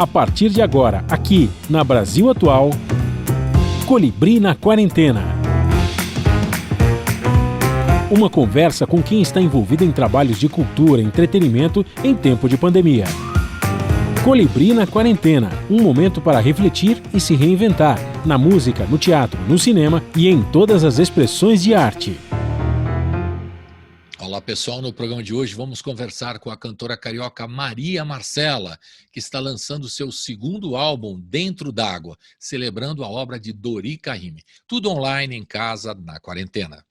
A partir de agora, aqui na Brasil Atual, Colibri na Quarentena. Uma conversa com quem está envolvido em trabalhos de cultura e entretenimento em tempo de pandemia. Colibri na Quarentena, um momento para refletir e se reinventar, na música, no teatro, no cinema e em todas as expressões de arte. Olá pessoal, no programa de hoje vamos conversar com a cantora carioca Maria Marcela, que está lançando seu segundo álbum, Dentro d'Água, celebrando a obra de Dori Caymmi. Tudo online, em casa, na quarentena.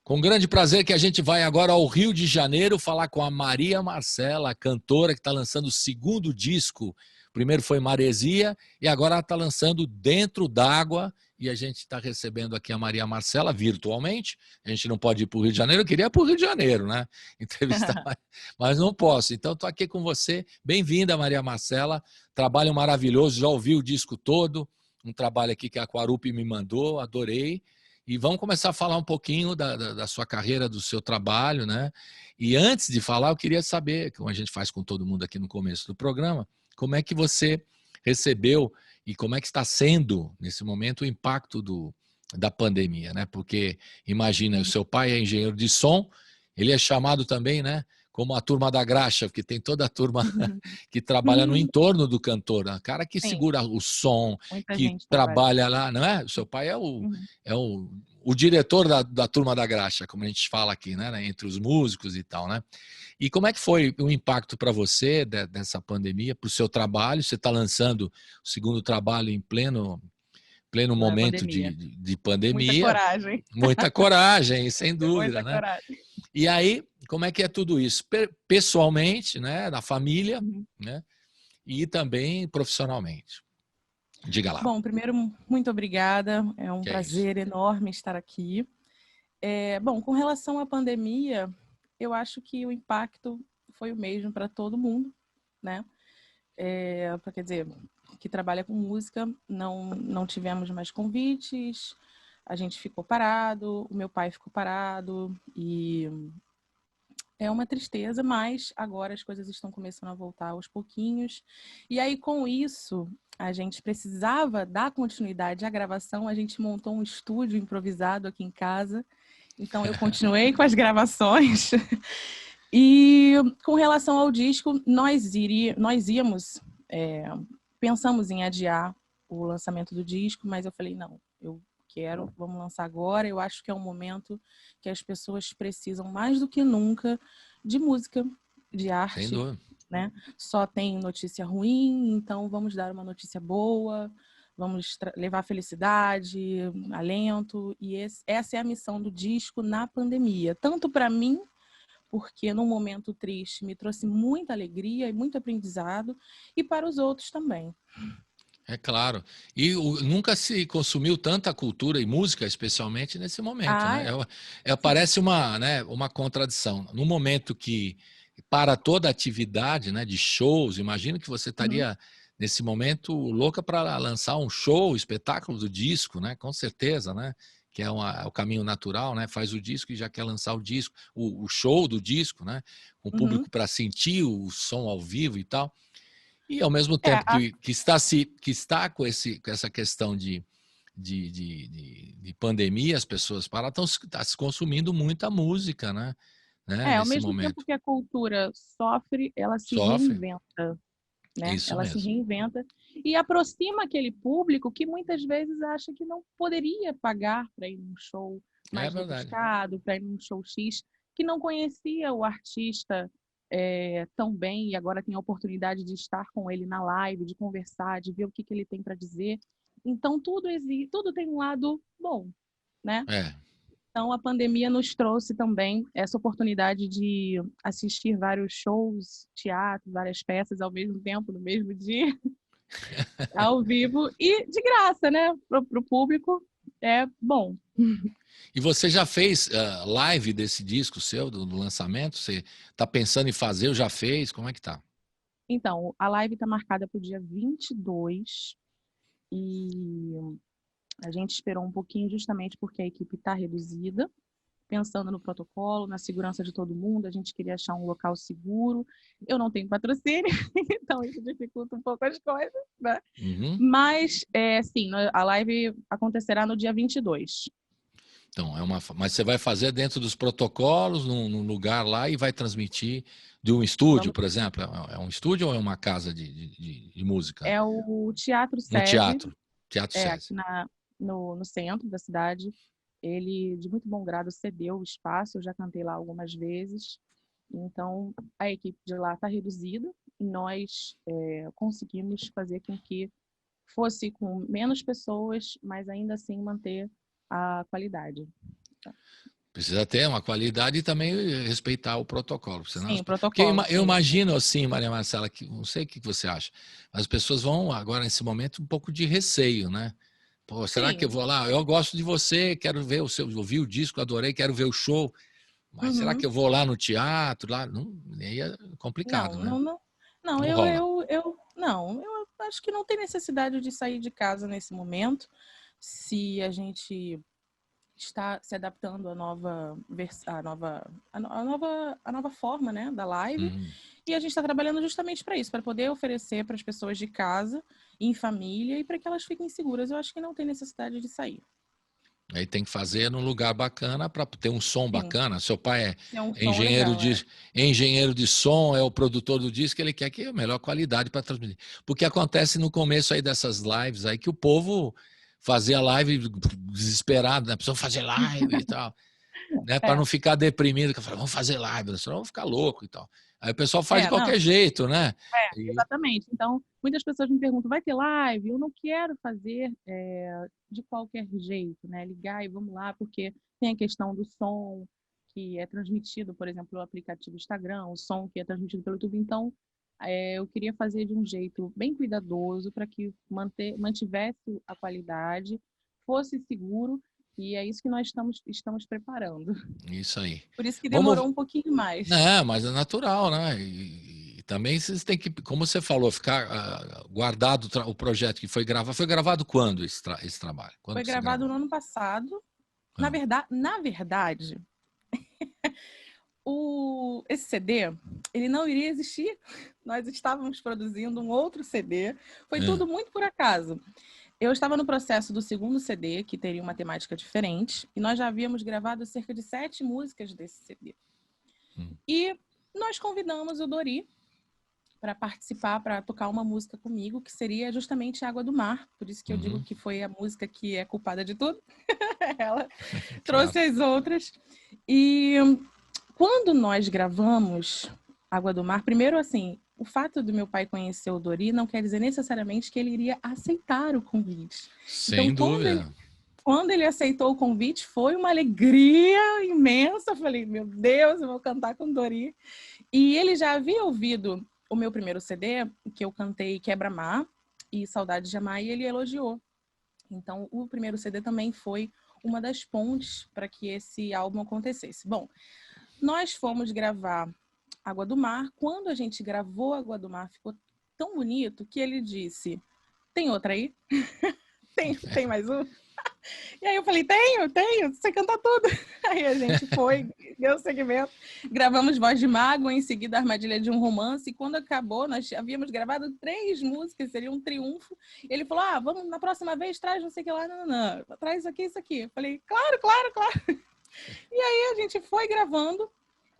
Com grande prazer que a gente vai agora ao Rio de Janeiro falar com a Maria Marcela, cantora que está lançando o segundo disco. Primeiro foi Maresia e agora ela está lançando Dentro d'Água. E a gente está recebendo aqui a Maria Marcela virtualmente. A gente não pode ir para o Rio de Janeiro, eu queria ir para o Rio de Janeiro, né? Entrevistar, mas não posso. Então estou aqui com você. Bem-vinda, Maria Marcela. Trabalho maravilhoso, já ouvi o disco todo. Um trabalho aqui que a Quarupi me mandou, adorei. E vamos começar a falar um pouquinho da sua carreira, do seu trabalho, né? E antes de falar, eu queria saber, como a gente faz com todo mundo aqui no começo do programa, como é que você recebeu e como é que está sendo, nesse momento, o impacto da pandemia, né? Porque, imagina, o seu pai é engenheiro de som, ele é chamado também, né? Como a turma da graxa, porque tem toda a turma que trabalha no entorno do cantor, né? O cara que segura o som, muita que gente trabalha lá, não é? O seu pai é o diretor da turma da graxa, como a gente fala aqui, né? Entre os músicos e tal, né? E como é que foi o impacto para você dessa pandemia, para o seu trabalho? Você está lançando o segundo trabalho em pleno momento de pandemia. Muita coragem. Muita coragem, sem dúvida, Muita né? coragem. E aí, como é que é tudo isso? Pessoalmente, né? Na família, né? E também profissionalmente. Diga lá. Bom, primeiro, muito obrigada. É um Que é prazer enorme estar aqui. Bom, com relação à pandemia, eu acho que o impacto foi o mesmo para todo mundo, né? Quer dizer, que trabalha com música, não tivemos mais convites, a gente ficou parado, o meu pai ficou parado e é uma tristeza, mas agora as coisas estão começando a voltar aos pouquinhos. E aí, com isso, a gente precisava dar continuidade à gravação, a gente montou um estúdio improvisado aqui em casa. Então, eu continuei com as gravações. E com relação ao disco, nós íamos, pensamos em adiar o lançamento do disco, mas eu falei, não, vamos lançar agora. Eu acho que é um momento que as pessoas precisam mais do que nunca de música, de arte. Sem dúvida. Né? Só tem notícia ruim, então vamos dar uma notícia boa, vamos levar felicidade, alento. E essa é a missão do disco na pandemia. Tanto para mim, porque num momento triste me trouxe muita alegria e muito aprendizado, e para os outros também. É claro. E nunca se consumiu tanta cultura e música, especialmente nesse momento, né? Parece uma contradição. No momento que para toda atividade, né, de shows, imagino que você estaria, nesse momento, louca para lançar um show, espetáculo do disco, né? Com certeza, né? Que é o caminho natural, né? Faz o disco e já quer lançar o disco, o show do disco, né? Com o público para sentir o som ao vivo e tal. E ao mesmo tempo que está com essa questão de pandemia, as pessoas estão se consumindo muita música, né? Ao Nesse mesmo momento. tempo que a cultura sofre, ela se Sofre. reinventa. Né? Isso ela mesmo. se reinventa e aproxima aquele público que muitas vezes acha que não poderia pagar para ir num show mais rebuscado, para ir num show X, que não conhecia o artista tão bem e agora tem a oportunidade de estar com ele na live, de conversar, de ver o que ele tem para dizer. Então, tudo tem um lado bom, né? Então, a pandemia nos trouxe também essa oportunidade de assistir vários shows, teatro, várias peças ao mesmo tempo, no mesmo dia, ao vivo, e de graça, né? Para o público, é bom. E você já fez live desse disco seu, do lançamento? Você está pensando em fazer ou já fez? Como é que tá? Então, a live está marcada para o dia 22 e a gente esperou um pouquinho justamente porque a equipe está reduzida, pensando no protocolo, na segurança de todo mundo. A gente queria achar um local seguro. Eu não tenho patrocínio, então isso dificulta um pouco as coisas, né? Uhum. Mas, sim, a live acontecerá no dia 22. Então, mas você vai fazer dentro dos protocolos, num lugar lá e vai transmitir de um estúdio, Vamos, por exemplo? É um estúdio ou é uma casa de música? é o Teatro Um SESI, teatro, Teatro aqui SESI. no centro da cidade. Ele, de muito bom grado, cedeu o espaço. Eu já cantei lá algumas vezes. Então, a equipe de lá está reduzida e nós conseguimos fazer com que fosse com menos pessoas, mas ainda assim manter a qualidade. Precisa ter uma qualidade e também respeitar o protocolo. Senão, Sim, porque protocolo, eu sim. imagino assim, Maria Marcela, que não sei o que você acha, mas as pessoas vão agora nesse momento um pouco de receio, né? Pô, será que eu Sim. vou lá? Eu gosto de você, quero ver ouvi o disco, adorei, quero ver o show. Mas será que Uhum. eu vou lá no teatro? Lá? Não, aí é complicado, Não, né? não, não. Não, Não rola. não, eu acho que não tem necessidade de sair de casa nesse momento. Se a gente está se adaptando à nova, a nova forma, né, da live. Uhum. E a gente está trabalhando justamente para isso, para poder oferecer para as pessoas de casa, em família, e para que elas fiquem seguras. Eu acho que não tem necessidade de sair. Aí tem que fazer num lugar bacana para ter um som Sim, bacana. Seu pai ter um é som legal, engenheiro de som, é o produtor do disco, ele quer que a melhor qualidade para transmitir. Porque acontece no começo aí dessas lives aí que o povo fazia live desesperado, né? Precisam fazer live e tal, né? Para É, não ficar deprimido, que fala, vamos fazer live, senão vão ficar louco e tal. Aí o pessoal faz de não, qualquer jeito, né? E, exatamente. Então, muitas pessoas me perguntam, vai ter live? Eu não quero fazer de qualquer jeito, né? Ligar e vamos lá, porque tem a questão do som que é transmitido, por exemplo, pelo aplicativo Instagram, o som que é transmitido pelo YouTube. Então, eu queria fazer de um jeito bem cuidadoso para que mantivesse a qualidade, fosse seguro, e é isso que nós estamos preparando. isso aí. Por isso que Vamos, demorou um pouquinho mais. não, mas é natural, né? E também vocês têm que, como você falou, ficar guardado o projeto que foi gravado quando esse trabalho? Quando Foi que você gravado gravou? no ano passado. Ah, Na verdade, esse CD, ele não iria existir. Nós estávamos produzindo um outro CD. Foi é, tudo muito por acaso. Eu estava no processo do segundo CD, que teria uma temática diferente, e nós já havíamos gravado cerca de 7 músicas desse CD. hum, E nós convidamos o Dori para participar, para tocar uma música comigo, que seria justamente Água do Mar. Por isso que eu digo uhum, que foi a música que é culpada de tudo. Ela claro. trouxe as outras. E quando nós gravamos Água do Mar, primeiro assim, o fato do meu pai conhecer o Dori não quer dizer necessariamente que ele iria aceitar o convite. Então, Sem dúvida. quando ele aceitou o convite, foi uma alegria imensa. Eu falei, meu Deus, eu vou cantar com o Dori. E ele já havia ouvido o meu primeiro CD, que eu cantei Quebra-Mar e Saudade de Amar, e ele elogiou. Então, o primeiro CD também foi uma das pontes para que esse álbum acontecesse. Bom, nós fomos gravar Água do Mar. Quando a gente gravou Água do Mar, ficou tão bonito que ele disse: tem outra aí? Tem mais um? E aí eu falei: tenho, você canta tudo. Aí a gente foi, deu segmento, gravamos Voz de Mágoa, em seguida Armadilha de um Romance. E quando acabou, nós havíamos gravado 3 músicas, seria um triunfo. Ele falou: vamos na próxima vez, traz não sei o que lá, não, traz isso aqui. Eu falei: claro. E aí a gente foi gravando.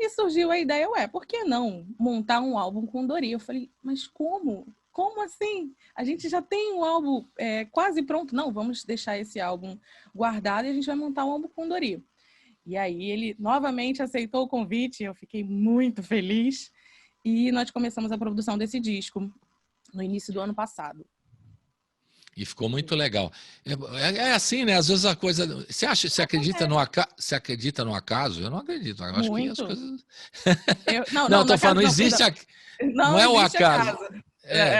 E surgiu a ideia, por que não montar um álbum com Dori? Eu falei, mas como? Como assim? A gente já tem um álbum quase pronto. Não, vamos deixar esse álbum guardado e a gente vai montar um álbum com Dori. E aí ele novamente aceitou o convite, eu fiquei muito feliz. E nós começamos a produção desse disco no início do ano passado. E ficou muito legal. É assim, né? Às vezes a coisa. Você acredita você acredita no acaso? Eu não acredito. Eu acho que as Muito. coisas. Não, Não, eu tô na casa falando, não não, existe. perdão. Não Não é o existe a acaso. casa.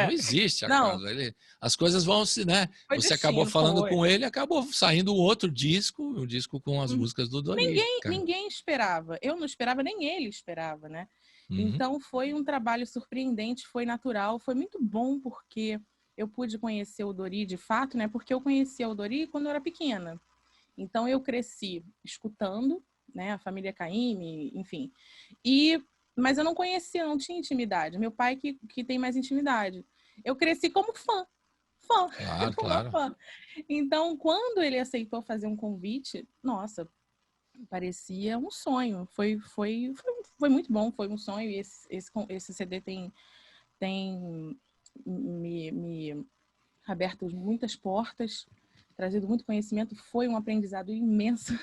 Não existe Não, acaso. As coisas vão se, né? foi Você acabou destino, falando foi. com ele, acabou saindo um outro disco, um disco com as músicas do Dori. Ninguém esperava. Eu não esperava, nem ele esperava, né? Uhum. Então foi um trabalho surpreendente, foi natural, foi muito bom porque eu pude conhecer o Dori de fato, né? Porque eu conhecia o Dori quando eu era pequena. Então eu cresci escutando né? A família Caymmi, enfim. Mas eu não conhecia, não tinha intimidade. Meu pai que tem mais intimidade. Eu cresci como fã. Claro. Fã. Então, quando ele aceitou fazer um convite, nossa, parecia um sonho. Foi muito bom, foi um sonho. E esse CD tem me aberto muitas portas, trazido muito conhecimento. Foi um aprendizado imenso.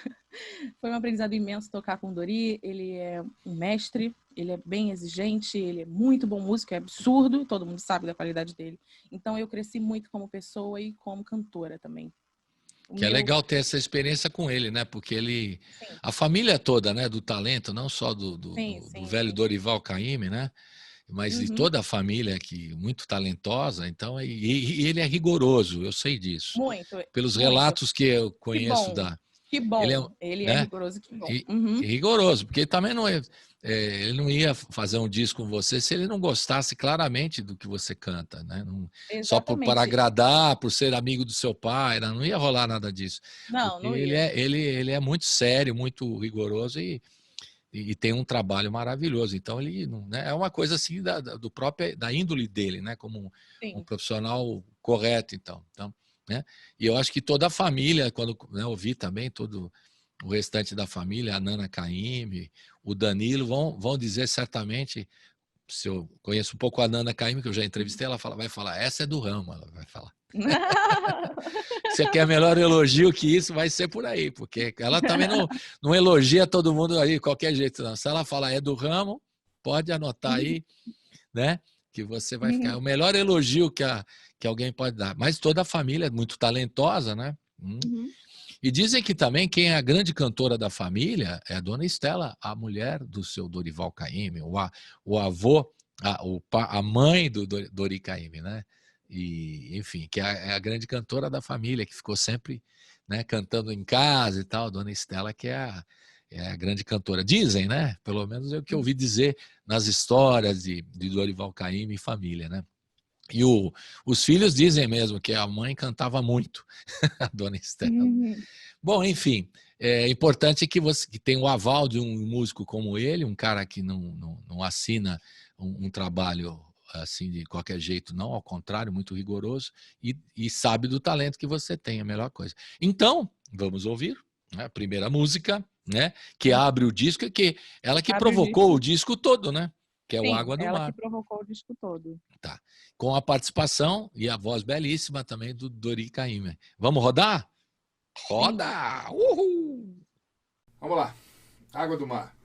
Foi um aprendizado imenso tocar com o Dori. Ele é um mestre, ele é bem exigente, ele é muito bom músico, é absurdo, todo mundo sabe da qualidade dele. Então eu cresci muito como pessoa e como cantora também. É legal ter essa experiência com ele, né? Porque a família toda, né, do talento, não só do velho Dorival Caymmi, né? Mas de toda a família muito talentosa, então, e ele é rigoroso, eu sei disso. Muito. Pelos relatos que eu conheço Que bom, ele é né? rigoroso, que bom. Rigoroso, porque ele também ele não ia fazer um disco com você se ele não gostasse claramente do que você canta, né? Só para agradar, por ser amigo do seu pai, não ia rolar nada disso. Não ia. Ele é muito sério, muito rigoroso e tem um trabalho maravilhoso. Então ele, né, é uma coisa assim da índole dele, né, como um profissional correto, então, né? E eu acho que toda a família, quando, né, ouvi também todo o restante da família, a Nana Caymmi, o Danilo, vão dizer certamente, se eu conheço um pouco a Nana Caymmi, que eu já entrevistei, ela vai falar, essa é do ramo, ela vai falar. Você quer melhor elogio que isso, vai ser por aí, porque ela também não elogia todo mundo aí de qualquer jeito, não. Se ela falar é do ramo, pode anotar aí, né? Que você vai ficar. É o melhor elogio que alguém pode dar. Mas toda a família é muito talentosa, né? E dizem que também quem é a grande cantora da família é a dona Estela, a mulher do seu Dorival Caymmi, o avô, a mãe do Dori Caymmi, né? E, enfim, que é a grande cantora da família, que ficou sempre, né, cantando em casa e tal, dona Estela, que é a grande cantora. Dizem, né? Pelo menos é o que eu ouvi dizer nas histórias de Dorival Caymmi e família, né? E os filhos dizem mesmo que a mãe cantava muito, a dona Estela. Bom, enfim, é importante que tenha o aval de um músico como ele, um cara que não assina um trabalho assim de qualquer jeito, não, ao contrário, muito rigoroso, e sabe do talento que você tem, a melhor coisa. Então, vamos ouvir, né, a primeira música, né, que abre o disco, que ela que provocou o disco todo, né? Que é o Água do Mar. Ela que provocou o disco todo. Tá. Com a participação e a voz belíssima também do Dori Caymmi. Vamos rodar? Roda! Uhul! Vamos lá. Água do Mar.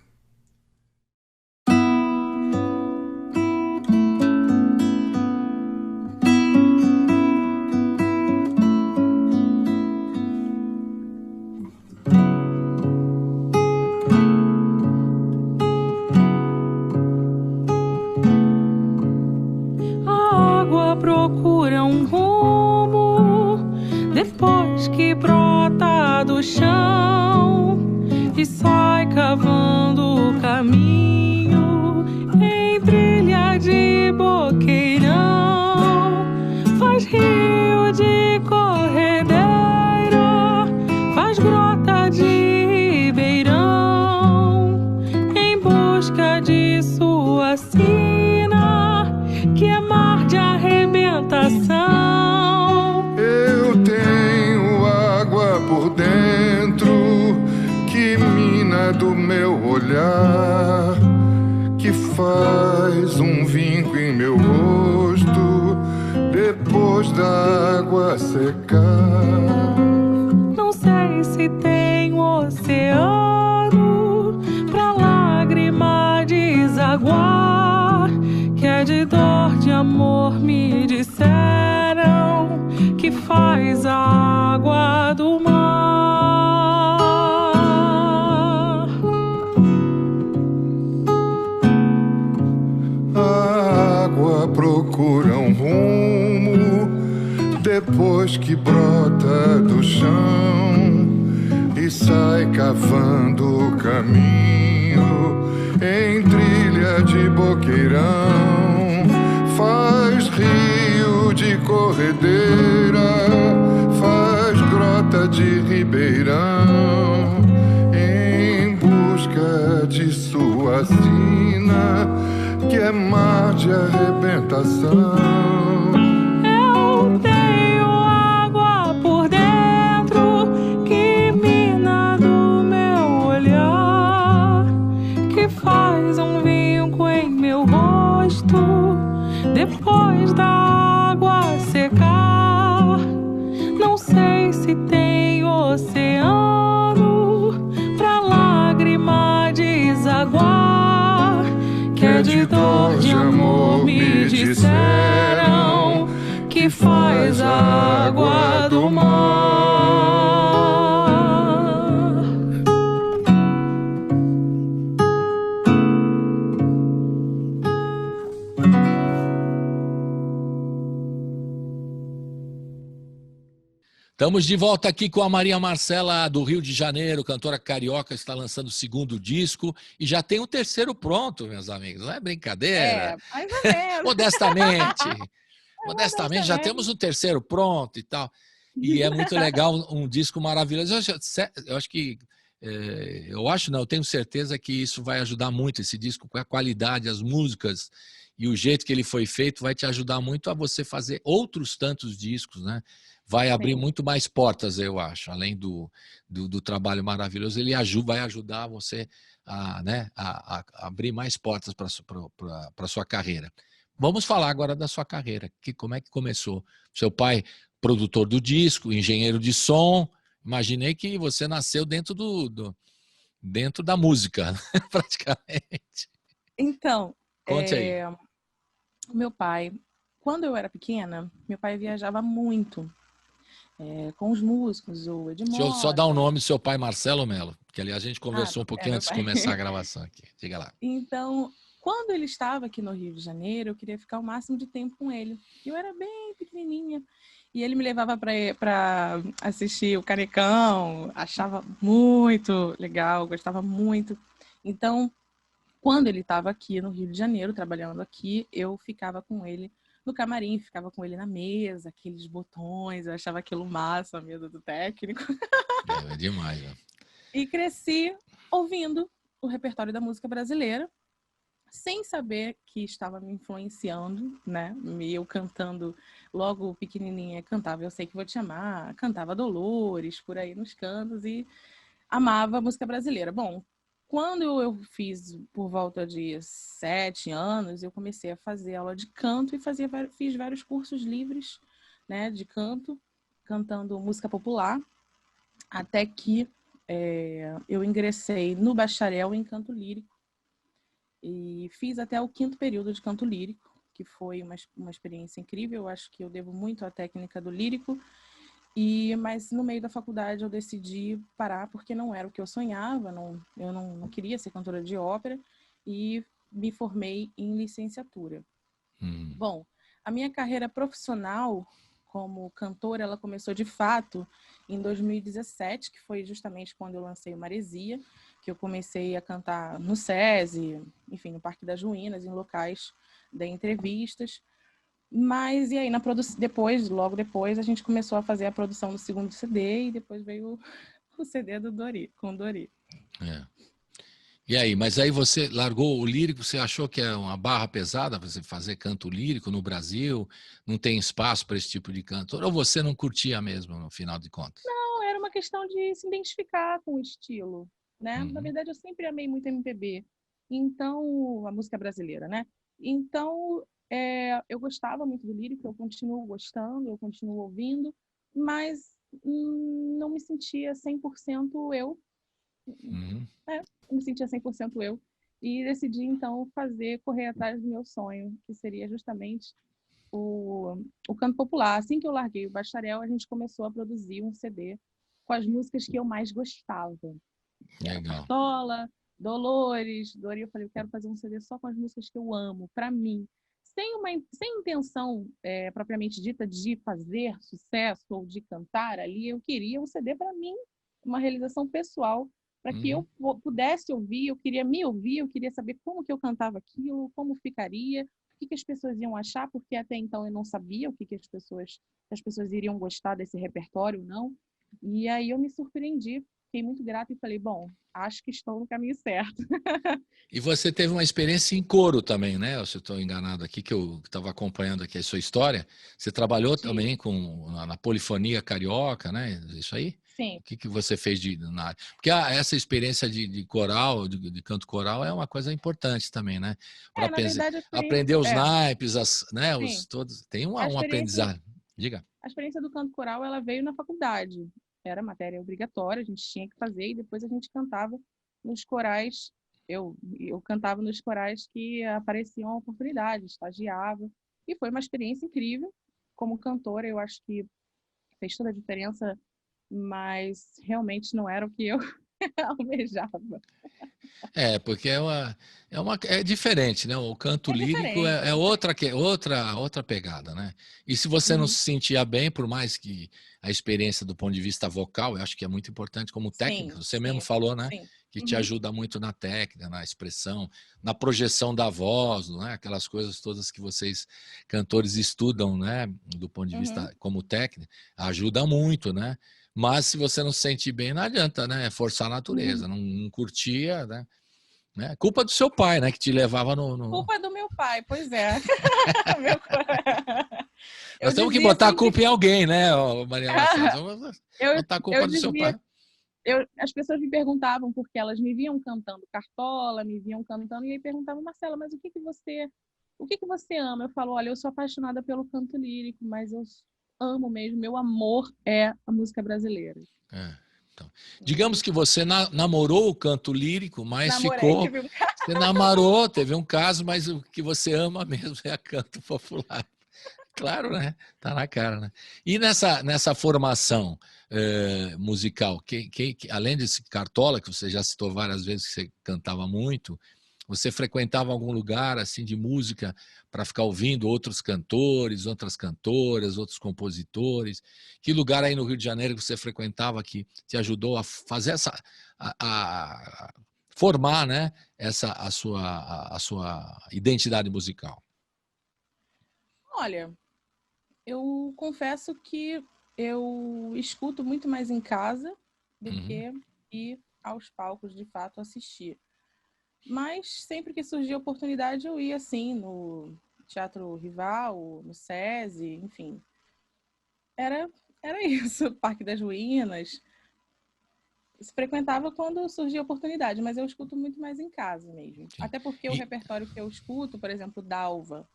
Procura um rumo depois que brota do chão e sai cavando o caminho em trilha de boqueirão. Faz rio de corredeira, faz grota de ribeirão em busca de sua sina, que é mar de arrebentação. Eu tenho água por dentro que mina do meu olhar, que faz um vinco em meu rosto depois da água secar. Não sei se tem oceano pra lágrima desaguar, que é de dor de amor, me disseram que faz a água do mar. A água procura um rumo depois que brota do chão e sai cavando o caminho em trilha de boqueirão. Faz rio de corredeira, faz grota de ribeirão em busca vacina, que é mar de arrebentação. Eu tenho água por dentro que mina do meu olhar, que faz um vinco em meu rosto depois da água secar. Não sei se tem oceano pra lágrima desaguar, que é de dor de amor me disseram que faz a água do mar. Estamos de volta aqui com a Maria Marcela do Rio de Janeiro, cantora carioca, está lançando o segundo disco e já tem o terceiro pronto, meus amigos. Não é brincadeira? Mais ou menos. Modestamente, já temos o terceiro pronto e tal. E é muito legal, um disco maravilhoso. Eu tenho certeza que isso vai ajudar muito, esse disco, com a qualidade, as músicas e o jeito que ele foi feito, vai te ajudar muito a você fazer outros tantos discos, né? Vai abrir muito mais portas, eu acho, além do trabalho maravilhoso, ele vai ajudar você a abrir mais portas para a sua carreira. Vamos falar agora da sua carreira, como é que começou? Seu pai, produtor do disco, engenheiro de som, imaginei que você nasceu dentro da música, praticamente. Então, conte aí. Meu pai, quando eu era pequena, meu pai viajava muito. Com os músicos, o Edmond. Deixa eu só dar o nome do seu pai, Marcelo Melo, que ali a gente conversou um pouquinho antes de começar a gravação aqui. Diga lá. Então, quando ele estava aqui no Rio de Janeiro, eu queria ficar o máximo de tempo com ele. Eu era bem pequenininha. E ele me levava para assistir o Canecão, achava muito legal, gostava muito. Então, quando ele estava aqui no Rio de Janeiro, trabalhando aqui, eu ficava com ele no camarim, ficava com ele na mesa, aqueles botões, eu achava aquilo massa, a mesa do técnico. É demais, né? E cresci ouvindo o repertório da música brasileira, sem saber que estava me influenciando, né? Eu cantando, logo pequenininha, cantava Eu Sei Que Vou Te Amar, cantava Dolores, por aí nos cantos, e amava a música brasileira. Bom, quando eu fiz por volta de 7 anos, eu comecei a fazer aula de canto e fiz vários cursos livres, né, de canto, cantando música popular, até que eu ingressei no bacharel em canto lírico e fiz até o 5º período de canto lírico, que foi uma experiência incrível. Eu acho que eu devo muito à técnica do lírico. Mas no meio da faculdade eu decidi parar porque não era o que eu sonhava, eu não queria ser cantora de ópera e me formei em licenciatura. Bom, a minha carreira profissional como cantora, ela começou de fato em 2017, que foi justamente quando eu lancei o Maresia, que eu comecei a cantar no SESI, enfim, no Parque das Ruínas, em locais de entrevistas. Mas, e aí, logo depois, a gente começou a fazer a produção do segundo CD e depois veio o CD com o Dori. E aí, mas aí você largou o lírico, você achou que é uma barra pesada você fazer canto lírico no Brasil? Não tem espaço para esse tipo de cantor? Ou você não curtia mesmo, no final de contas? Não, era uma questão de se identificar com o estilo, né? Na verdade, eu sempre amei muito MPB. Então, a música brasileira, né? Então, eu gostava muito do lírico, eu continuo gostando, eu continuo ouvindo, mas não me sentia 100% eu. Não me sentia 100% eu. E decidi, então, correr atrás do meu sonho, que seria justamente o canto popular. Assim que eu larguei o bacharel, a gente começou a produzir um CD com as músicas que eu mais gostava. Legal. Cartola, Dolores, Dori. Eu falei, eu quero fazer um CD só com as músicas que eu amo, para mim. Sem intenção propriamente dita de fazer sucesso ou de cantar ali, eu queria um CD para mim, uma realização pessoal, para que eu pudesse ouvir, eu queria me ouvir, eu queria saber como que eu cantava aquilo, como ficaria, o que as pessoas iam achar, porque até então eu não sabia o que as pessoas iriam gostar desse repertório ou não. E aí eu me surpreendi fiquei muito grata e falei, bom, acho que estou no caminho certo. E você teve uma experiência em coro também, né? Se eu estou enganado aqui, que eu estava acompanhando aqui a sua história. Você trabalhou também na polifonia carioca, né? Isso aí? Sim. O que você fez na área? Porque essa experiência de coral, de canto coral, é uma coisa importante também, né? Para Na verdade, a experiência... aprender os naipes, né? Sim. Todos, tem A um experiência, aprendizado. Diga. a experiência do canto coral, ela veio na faculdade. Era matéria obrigatória, a gente tinha que fazer e depois a gente cantava nos corais. Eu cantava nos corais que apareciam a oportunidade, estagiava. E foi uma experiência incrível. Como cantora, eu acho que fez toda a diferença, mas realmente não era o que eu almejava. Porque é diferente, né? O canto É lírico diferente. é outra pegada, né? E se você não se sentia bem, por mais que a experiência do ponto de vista vocal, eu acho que é muito importante como técnica. Você mesmo falou, né? Sim. Que te ajuda muito na técnica, na expressão, na projeção da voz, não é? Aquelas coisas todas que vocês, cantores, estudam, né? Do ponto de vista como técnica, ajuda muito, né? Mas se você não se sente bem, não adianta, né? Forçar a natureza, não curtia, né? Culpa do seu pai, né? Que te levava Culpa do meu pai, pois é. Nós temos que botar a culpa em alguém, né, Maria Marcela? Botar a culpa do seu pai. As pessoas me perguntavam, porque elas me viam cantando Cartola, me viam cantando, e aí perguntavam, Marcela, mas o que você ama? Eu falo, olha, eu sou apaixonada pelo canto lírico, mas eu amo mesmo, meu amor é a música brasileira. Então, digamos que você namorou o canto lírico, mas Tive um caso. Você namorou, teve um caso, mas o que você ama mesmo é a canto popular. Claro, né? Tá na cara, né? E nessa formação musical, além desse Cartola, que você já citou várias vezes que você cantava muito, você frequentava algum lugar assim de música para ficar ouvindo outros cantores, outras cantoras, outros compositores? Que lugar aí no Rio de Janeiro que você frequentava que te ajudou a fazer a formar, né, a sua identidade musical? Olha, eu confesso que eu escuto muito mais em casa do que ir aos palcos de fato assistir. Mas sempre que surgia oportunidade eu ia assim no Teatro Rival, no SESI, enfim. Era isso, Parque das Ruínas. Se frequentava quando surgia oportunidade, mas eu escuto muito mais em casa mesmo. Sim. Até porque o repertório que eu escuto, por exemplo, Dalva,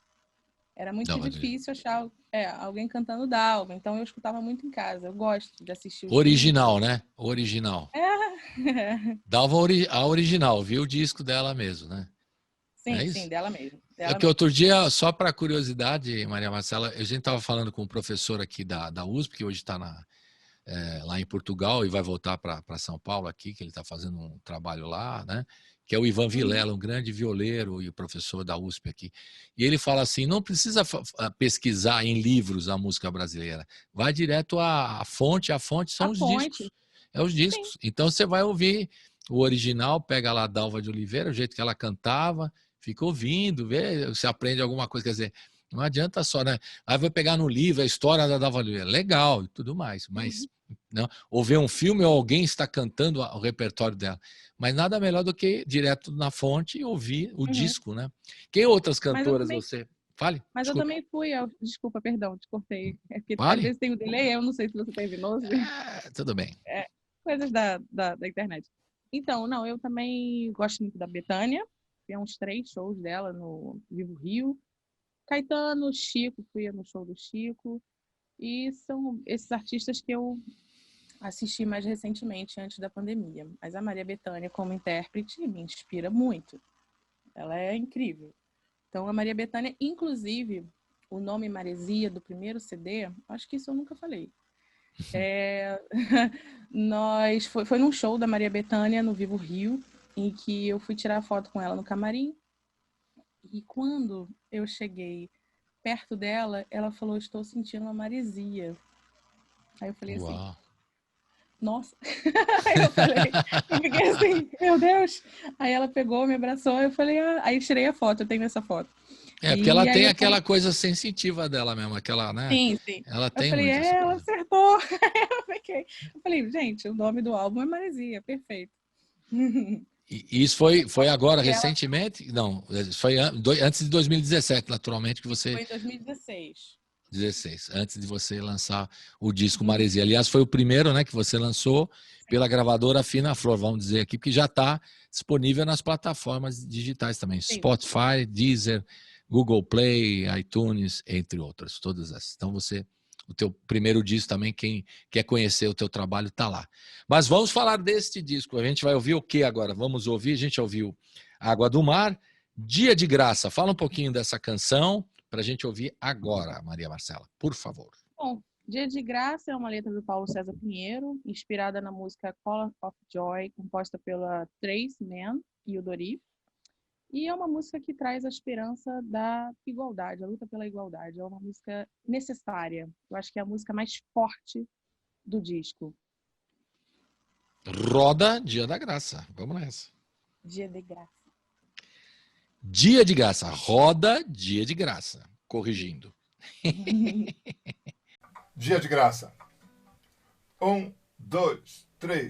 era muito difícil achar alguém cantando Dalva, então eu escutava muito em casa. Eu gosto de assistir os original, vídeos. né? Original. Dalva a original, viu o disco dela mesmo, né? Sim, sim, dela mesmo. Outro dia, só para curiosidade, Maria Marcela, a gente estava falando com um professor aqui da USP, que hoje está lá em Portugal e vai voltar para São Paulo aqui, que ele está fazendo um trabalho lá, né? Que é o Ivan Vilela, um grande violeiro e professor da USP aqui. E ele fala assim, não precisa pesquisar em livros a música brasileira, vai direto à fonte, a fonte são os discos. É os discos. Sim. Então você vai ouvir o original, pega lá a Dalva de Oliveira, o jeito que ela cantava, fica ouvindo, vê, você aprende alguma coisa, quer dizer, não adianta só, né? Aí vai pegar no livro a história da Dalva de Oliveira, legal e tudo mais, mas não, ou ver um filme ou alguém está cantando o repertório dela. Mas nada melhor do que direto na fonte e ouvir o disco, né? Quem outras cantoras você... Fale. Mas desculpa. Eu também fui ao... Desculpa, perdão, te cortei. É porque às vezes tem o delay, eu não sei se você está venoso. Tudo bem. Coisas da internet. Então, não, eu também gosto muito da Bethânia. Tem uns 3 shows dela no Vivo Rio. Caetano, Chico, fui no show do Chico. E são esses artistas que eu assisti mais recentemente, antes da pandemia. Mas a Maria Bethânia, como intérprete, me inspira muito. Ela é incrível. Então, a Maria Bethânia, inclusive, o nome Maresia do primeiro CD, acho que isso eu nunca falei. Foi num show da Maria Bethânia, no Vivo Rio, em que eu fui tirar foto com ela no camarim. E quando eu cheguei perto dela, ela falou, estou sentindo uma maresia. Aí eu falei assim, nossa. Eu fiquei assim, meu Deus. Aí ela pegou, me abraçou, eu falei, aí tirei a foto, eu tenho essa foto. Porque ela E aí tem eu aquela coisa sensitiva dela mesmo, aquela, né? sim, sim. Ela Eu tem falei, muito essa ela coisa. acertou. Eu falei, gente, o nome do álbum é Maresia, perfeito. E isso foi agora, E ela recentemente? Não, foi antes de 2017, naturalmente, que você... foi em 2016. 16, antes de você lançar o disco Uhum. Maresia. Aliás, foi o primeiro, né, que você lançou pela gravadora Fina Flor, vamos dizer aqui, porque já está disponível nas plataformas digitais também. Sim. Spotify, Deezer, Google Play, iTunes, entre outras, todas essas. Então o teu primeiro disco também, quem quer conhecer o teu trabalho, está lá. Mas vamos falar deste disco. A gente vai ouvir o que agora? Vamos ouvir, a gente ouviu Água do Mar, Dia de Graça. Fala um pouquinho dessa canção para a gente ouvir agora, Maria Marcela, por favor. Bom, Dia de Graça é uma letra do Paulo César Pinheiro, inspirada na música Color of Joy, composta pela Trace Mann e o Dori. E é uma música que traz a esperança da igualdade, a luta pela igualdade. É uma música necessária. Eu acho que é a música mais forte do disco. Roda Dia da Graça. Vamos nessa. Dia de Graça. Dia de Graça. Roda Dia de Graça. Corrigindo. Dia de Graça. 1, 2, 3.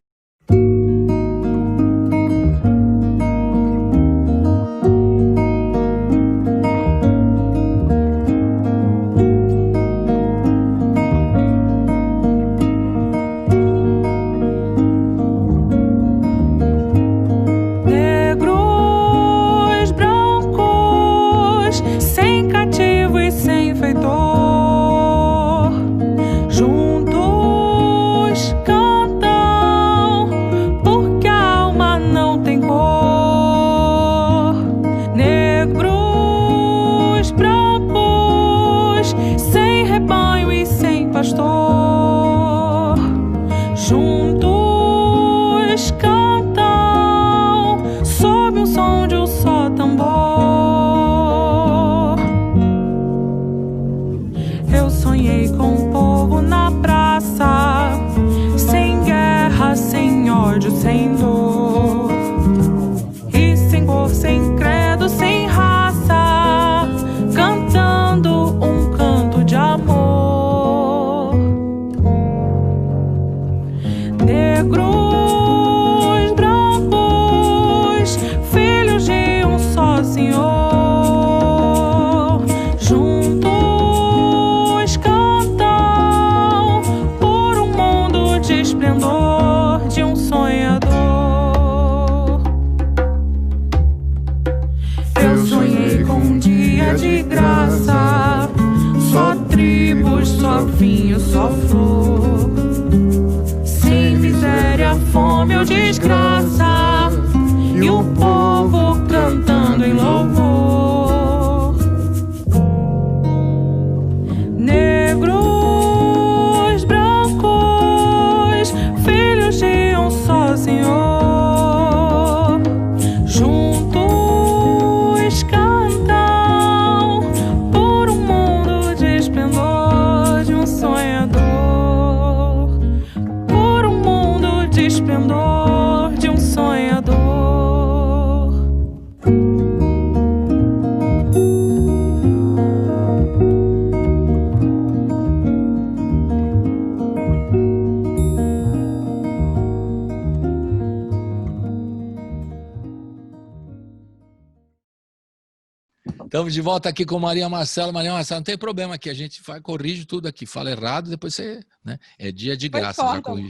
Estamos de volta aqui com Maria Marcela. Maria Marcela, não tem problema aqui, a gente corrige tudo aqui. Fala errado, depois você... Né? É dia de graça, já corrige.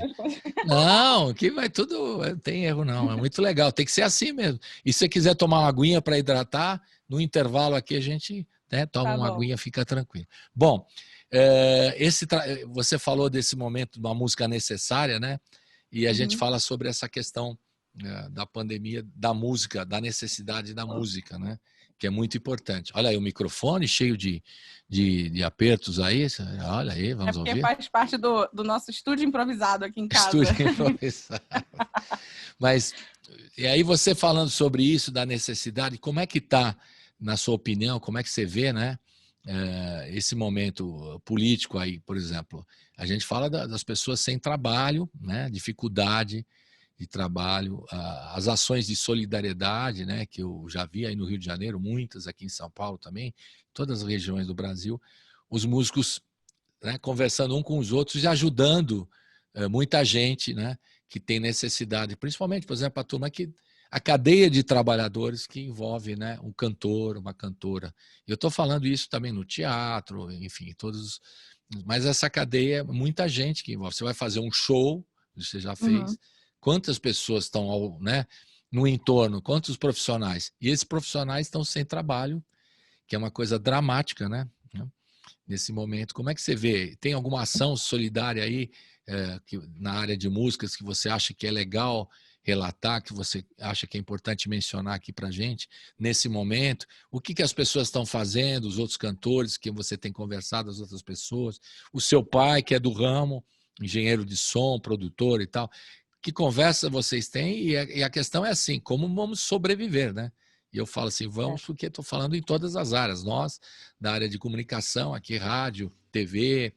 Não, aqui vai tudo... Não tem erro não, é muito legal. Tem que ser assim mesmo. E se você quiser tomar uma aguinha para hidratar, no intervalo aqui a gente toma uma aguinha, fica tranquilo. Bom, você falou desse momento de uma música necessária, né? E a gente fala sobre essa questão da pandemia, da música, da necessidade da música, né? Que é muito importante. Olha aí o microfone cheio de apertos aí. Olha aí, vamos ouvir. Porque faz parte do nosso estúdio improvisado aqui em casa. Estúdio improvisado. Mas, e aí você falando sobre isso, da necessidade, como é que está, na sua opinião, como é que você vê, né? Esse momento político aí, por exemplo. A gente fala das pessoas sem trabalho, né? Dificuldade. de trabalho, as ações de solidariedade, né, que eu já vi aí no Rio de Janeiro, muitas aqui em São Paulo também, todas as regiões do Brasil, os músicos, né, conversando um com os outros e ajudando muita gente, né, que tem necessidade, principalmente, por exemplo, a cadeia de trabalhadores que envolve, né, um cantor, uma cantora. Eu estou falando isso também no teatro, enfim, mas essa cadeia, muita gente que envolve. Você vai fazer um show, você já fez, quantas pessoas estão, né, no entorno, quantos profissionais? E esses profissionais estão sem trabalho, que é uma coisa dramática, né? Nesse momento. Como é que você vê? Tem alguma ação solidária aí na área de músicas que você acha que é legal relatar, que você acha que é importante mencionar aqui para a gente, nesse momento? O que as pessoas estão fazendo, os outros cantores que você tem conversado, as outras pessoas, o seu pai, que é do ramo, engenheiro de som, produtor e tal, que conversa vocês têm? E a questão é assim, como vamos sobreviver, né? E eu falo assim, vamos, porque estou falando em todas as áreas. Nós, da área de comunicação, aqui rádio, TV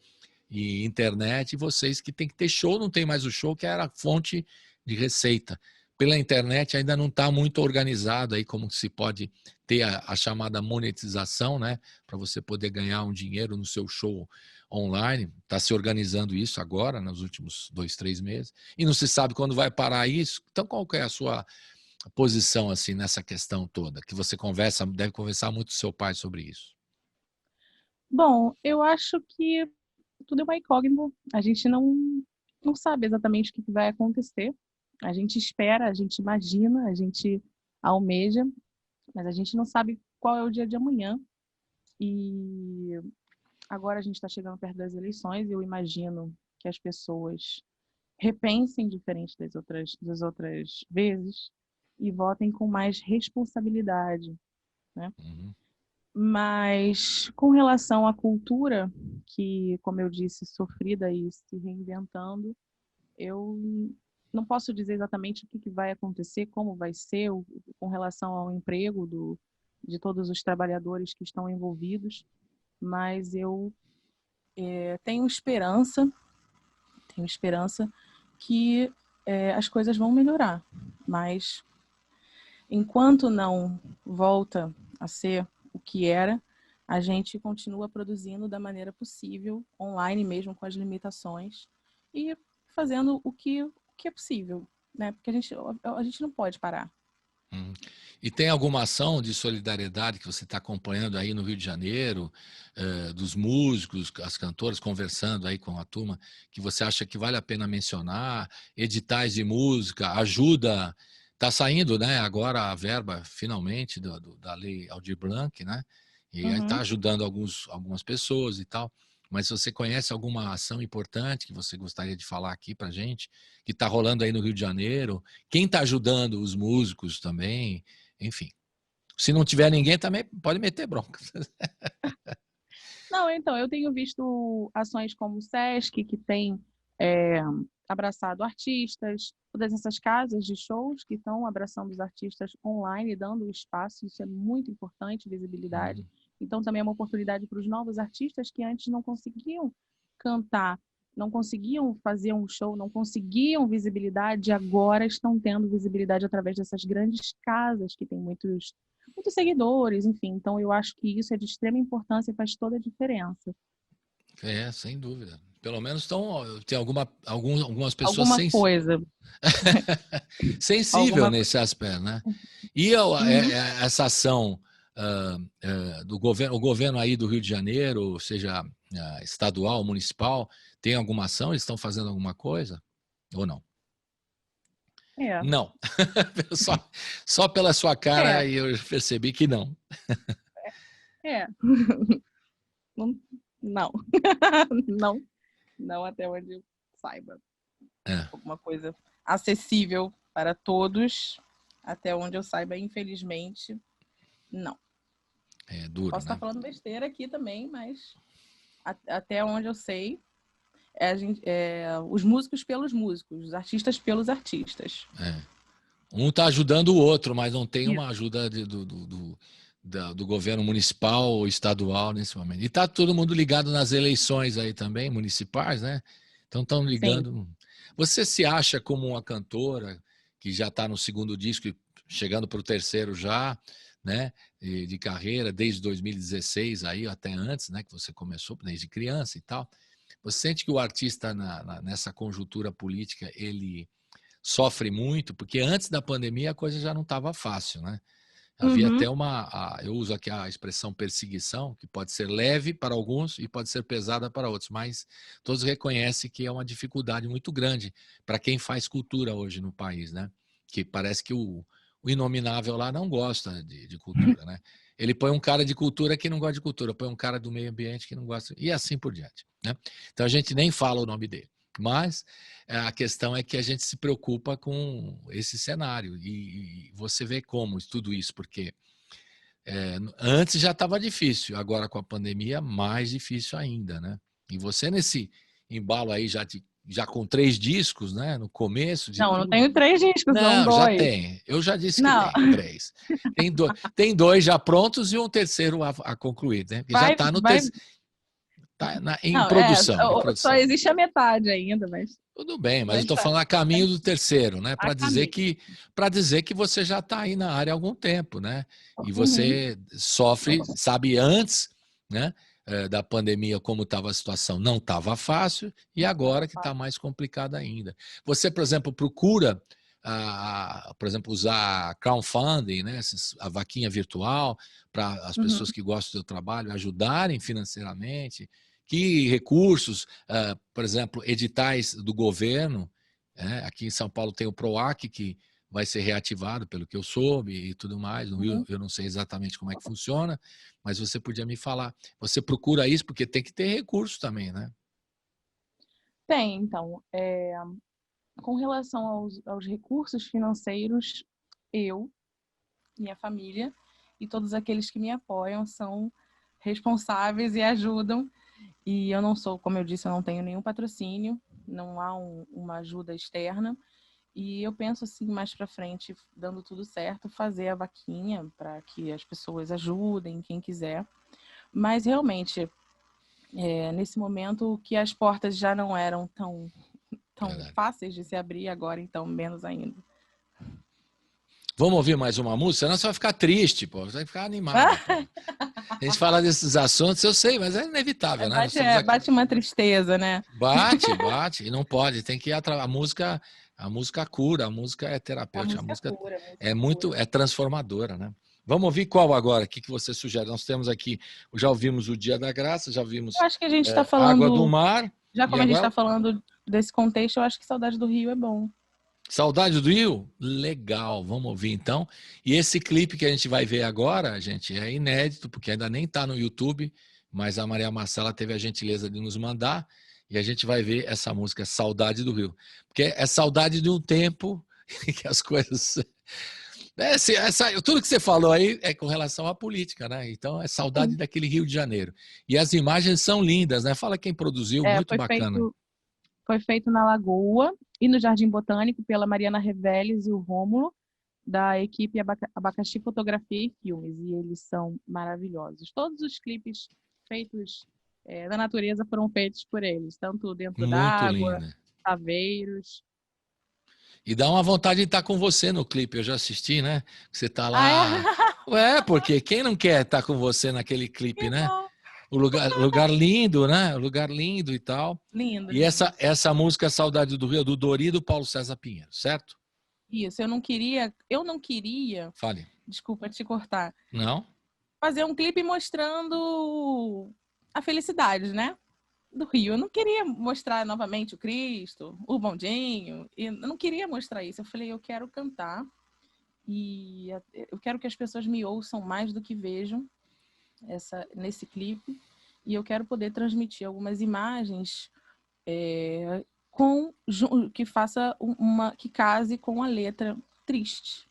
e internet, e vocês que tem que ter show, não tem mais o show, que era a fonte de receita. Pela internet ainda não está muito organizado aí como se pode ter a chamada monetização, né? Para você poder ganhar um dinheiro no seu show online. Está se organizando isso agora, nos últimos 2, 3 meses. E não se sabe quando vai parar isso. Então, qual que é a sua posição assim nessa questão toda? Que você deve conversar muito com seu pai sobre isso. Bom, eu acho que tudo é uma incógnita. A gente não sabe exatamente o que vai acontecer. A gente espera, a gente imagina, a gente almeja, mas a gente não sabe qual é o dia de amanhã. E agora a gente está chegando perto das eleições e eu imagino que as pessoas repensem diferente das outras vezes e votem com mais responsabilidade, né? Mas com relação à cultura, que, como eu disse, sofrida e se reinventando, eu não posso dizer exatamente o que vai acontecer, como vai ser com relação ao emprego de todos os trabalhadores que estão envolvidos, mas eu tenho esperança que as coisas vão melhorar, mas enquanto não volta a ser o que era, a gente continua produzindo da maneira possível, online mesmo, com as limitações, e fazendo o que é possível, né? Porque a gente não pode parar. E tem alguma ação de solidariedade que você está acompanhando aí no Rio de Janeiro, dos músicos, as cantoras, conversando aí com a turma, que você acha que vale a pena mencionar? Editais de música, ajuda. Está saindo, né, agora a verba, finalmente, da Lei Aldir Blanc, né? E está ajudando algumas pessoas e tal. Mas se você conhece alguma ação importante que você gostaria de falar aqui para a gente, que está rolando aí no Rio de Janeiro, quem está ajudando os músicos também, enfim. Se não tiver ninguém, também pode meter bronca. Não, então, eu tenho visto ações como o SESC, que tem abraçado artistas, todas essas casas de shows que estão abraçando os artistas online, dando espaço, isso é muito importante, visibilidade. Então, também é uma oportunidade para os novos artistas que antes não conseguiam cantar, não conseguiam fazer um show, não conseguiam visibilidade, agora estão tendo visibilidade através dessas grandes casas que têm muitos seguidores, enfim. Então, eu acho que isso é de extrema importância e faz toda a diferença. Sem dúvida. Pelo menos tem algumas pessoas Alguma coisa. sensível nesse aspecto, né? E essa ação do governo, o governo aí do Rio de Janeiro, seja estadual, municipal, tem alguma ação? Eles estão fazendo alguma coisa? Ou não? Não. Só pela sua cara eu percebi que não. Não. Não até onde eu saiba. Alguma coisa acessível para todos, até onde eu saiba, infelizmente, não. É duro, Posso estar falando besteira aqui também, mas até onde eu sei, os músicos pelos músicos, os artistas pelos artistas. Um está ajudando o outro, mas não tem uma ajuda do governo municipal ou estadual nesse momento. E está todo mundo ligado nas eleições aí também, municipais, né? Então estão ligando. Sim. Você se acha como uma cantora que já está no segundo disco e chegando para o terceiro já, né, de carreira, desde 2016, aí, até antes, né, que você começou desde criança e tal. Você sente que o artista, nessa conjuntura política, ele sofre muito? Porque antes da pandemia a coisa já não estava fácil, né? Havia até eu uso aqui a expressão perseguição, que pode ser leve para alguns e pode ser pesada para outros, mas todos reconhecem que é uma dificuldade muito grande para quem faz cultura hoje no país, né? Que parece que o inominável lá não gosta de cultura, né? Ele põe um cara de cultura que não gosta de cultura, põe um cara do meio ambiente que não gosta, e assim por diante, né? Então a gente nem fala o nome dele. Mas a questão é que a gente se preocupa com esse cenário e você vê como tudo isso, porque antes já estava difícil, agora com a pandemia mais difícil ainda, né? E você nesse embalo aí já com 3 discos, né? No começo de Não, tudo. não tenho 3 discos, são Não, já 2. tem. Eu já disse que Não. tem 3. Tem 2 já prontos e um terceiro a concluir, né? Porque já está no terceiro. Tá em produção. Só existe a metade ainda, mas... Tudo bem, mas eu estou falando a caminho do terceiro, né? Para dizer que você já está aí na área há algum tempo, né? E você sofre, sabe antes, né? Da pandemia como estava a situação, não estava fácil e agora que está mais complicado ainda. Você, por exemplo, procura, por exemplo, usar crowdfunding, né? A vaquinha virtual para as pessoas que gostam do seu trabalho ajudarem financeiramente. Que recursos, por exemplo, editais do governo, aqui em São Paulo tem o PROAC, que vai ser reativado, pelo que eu soube e tudo mais. No Rio eu não sei exatamente como é que funciona, mas você podia me falar. Você procura isso porque tem que ter recurso também, né? Tem, então. Com relação aos recursos financeiros, eu, minha família e todos aqueles que me apoiam são responsáveis e ajudam. E eu não sou, como eu disse, eu não tenho nenhum patrocínio, não há uma ajuda externa. E eu penso assim, mais para frente, dando tudo certo, fazer a vaquinha para que as pessoas ajudem, quem quiser. Mas realmente, nesse momento que as portas já não eram tão fáceis de se abrir, agora então menos ainda. Vamos ouvir mais uma música? Senão você vai ficar triste, pô. Você vai ficar animado. A gente fala desses assuntos, eu sei, mas é inevitável, né? Bate uma tristeza, né? Bate. E não pode. Tem que ir a música cura, a música é terapêutica, a música é transformadora, né? Vamos ouvir qual agora? O que você sugere? Nós temos aqui, já ouvimos o Dia da Graça, já ouvimos eu acho que a gente tá falando, Água do Mar. Já como a gente está falando desse contexto, eu acho que Saudade do Rio é bom. Saudade do Rio? Legal, vamos ouvir então. E esse clipe que a gente vai ver agora, gente, é inédito, porque ainda nem está no YouTube, mas a Maria Marcela teve a gentileza de nos mandar, e a gente vai ver essa música Saudade do Rio. Porque é saudade de um tempo que as coisas... tudo que você falou aí é com relação à política, né? Então é saudade daquele Rio de Janeiro. E as imagens são lindas, né? Fala quem produziu, muito bacana. Foi feito na Lagoa e no Jardim Botânico pela Mariana Reveles e o Rômulo, da equipe Abacaxi Fotografia e Filmes, e eles são maravilhosos. Todos os clipes feitos da natureza foram feitos por eles, tanto dentro d'água, saveiros. E dá uma vontade de estar com você no clipe, eu já assisti, né? Você tá lá... porque quem não quer estar com você naquele clipe, né? O lugar lindo, né? O lugar lindo e tal. Lindo. E essa música Saudade do Rio, do Dori e do Paulo César Pinheiro, certo? Isso, eu não queria... Fale. Desculpa te cortar. Não? Fazer um clipe mostrando a felicidade, né? Do Rio. Eu não queria mostrar novamente o Cristo, o bondinho. Eu não queria mostrar isso. Eu falei, eu quero cantar e eu quero que as pessoas me ouçam mais do que vejam nesse clipe, e eu quero poder transmitir algumas imagens que faça que case com a letra triste,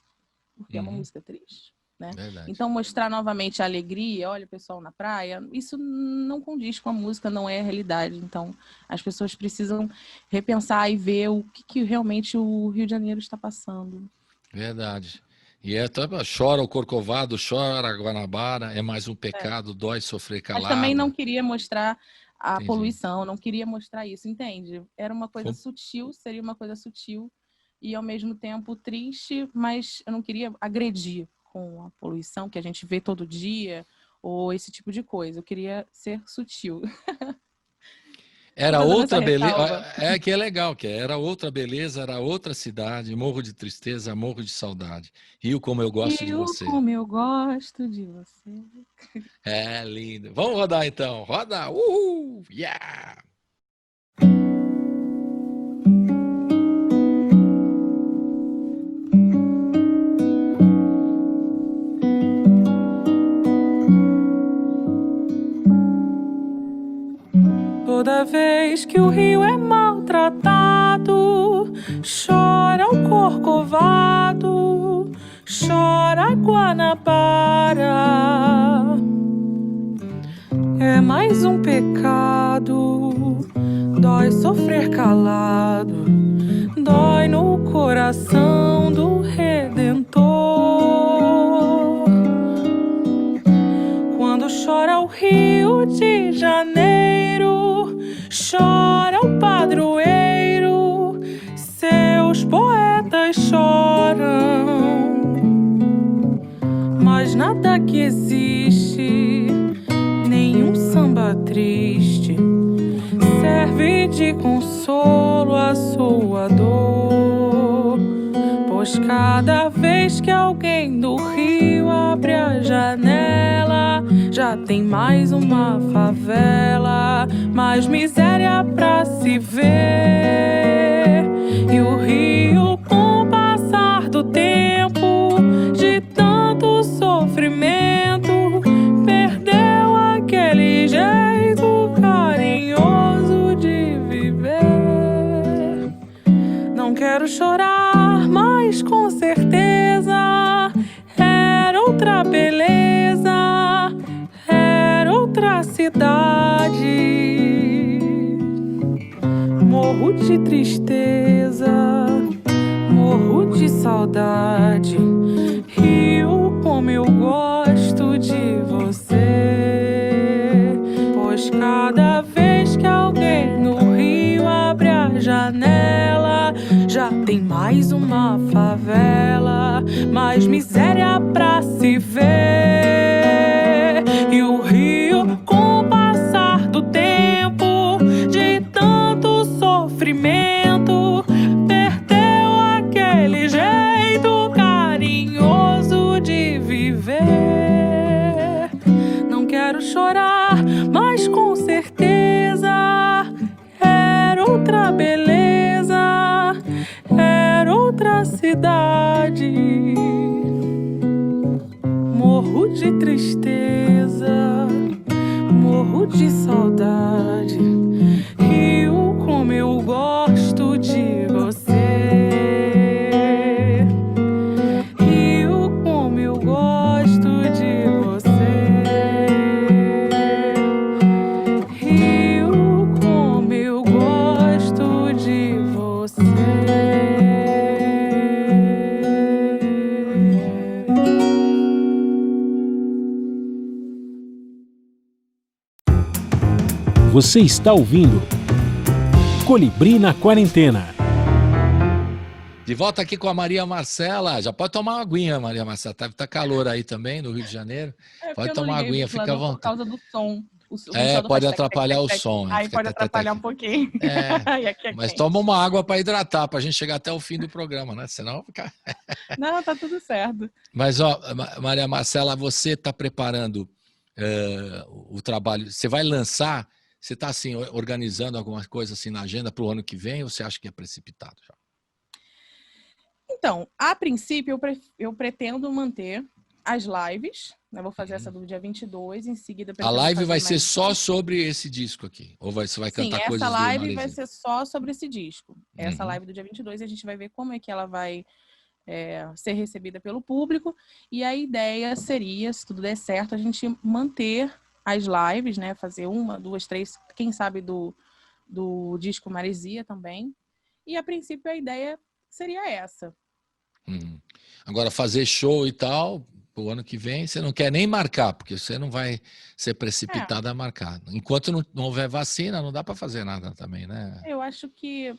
porque é uma música triste, né? Então mostrar novamente a alegria, olha o pessoal na praia, isso não condiz com a música, não é a realidade. Então as pessoas precisam repensar e ver o que realmente o Rio de Janeiro está passando. Verdade. E chora o Corcovado, chora a Guanabara, é mais um pecado, dói sofrer calado. Mas também não queria mostrar a poluição, não queria mostrar isso, entende? Era uma coisa sutil, seria uma coisa sutil, e ao mesmo tempo triste, mas eu não queria agredir com a poluição que a gente vê todo dia, ou esse tipo de coisa. Eu queria ser sutil. Era Fazendo essa outra beleza, ressalva. que é legal, que era outra beleza, era outra cidade, morro de tristeza, morro de saudade. Rio como eu gosto de Rio, você. como eu gosto de você. É lindo. Vamos rodar então, roda! Uhul! Yeah! Toda vez que o rio é maltratado, chora o Corcovado, chora a Guanabara. É mais um pecado, dói sofrer calado, dói no coração do Redentor. Quando chora o Rio de Janeiro, chora o padroeiro, seus poetas choram. Mas nada que existe, nenhum samba triste, serve de consolo à sua dor. Pois cada vez que alguém do Rio abre a janela, já tem mais uma favela, mais miséria pra se ver. E o Rio, com o passar do tempo, de tanto sofrimento, perdeu aquele jeito carinhoso de viver. Não quero chorar, mas com certeza era outra beleza, era outra cidade. Morro de tristeza, morro de saudade. Rio, como eu gosto de você. Pois cada vez que alguém no Rio abre a janela, já tem mais uma favela, mais miséria pra se ver. E o Rio, com o passar do tempo, de tanto sofrimento, perdeu aquele jeito carinhoso de viver. Não quero chorar, mas com certeza era outra beleza, era outra cidade. Morro de tristeza, morro de saudade. Rio, como eu gosto de você. Rio, como eu gosto de você. Rio, como eu gosto de você. Você está ouvindo Colibri na Quarentena. De volta aqui com a Maria Marcela. Já pode tomar uma aguinha, Maria Marcela. Tá calor aí também no Rio de Janeiro. Pode tomar uma aguinha, fica à vontade. Por causa do som. Pode atrapalhar o som. Aí pode atrapalhar um pouquinho. Mas toma uma água para hidratar, para a gente chegar até o fim do programa, né? Senão fica... Não, tá tudo certo. Mas, Maria Marcela, você está preparando o trabalho, você vai lançar, você está assim, organizando alguma coisa assim na agenda para o ano que vem, ou você acha que é precipitado já? Então, a princípio, eu pretendo manter as lives, né? Vou fazer essa do dia 22, em seguida... A live vai ser só sobre esse disco aqui? Ou você vai cantar coisas do Sim, essa live Maresia? vai ser só sobre esse disco. Essa live do dia 22, a gente vai ver como é que ela vai ser recebida pelo público. E a ideia seria, se tudo der certo, a gente manter as lives, né? Fazer 1, 2, 3, quem sabe do disco Maresia também. E, a princípio, a ideia seria essa. Agora, fazer show e tal, o ano que vem, você não quer nem marcar, porque você não vai ser precipitada a marcar. Enquanto não houver vacina, não dá para fazer nada também, né? Eu acho que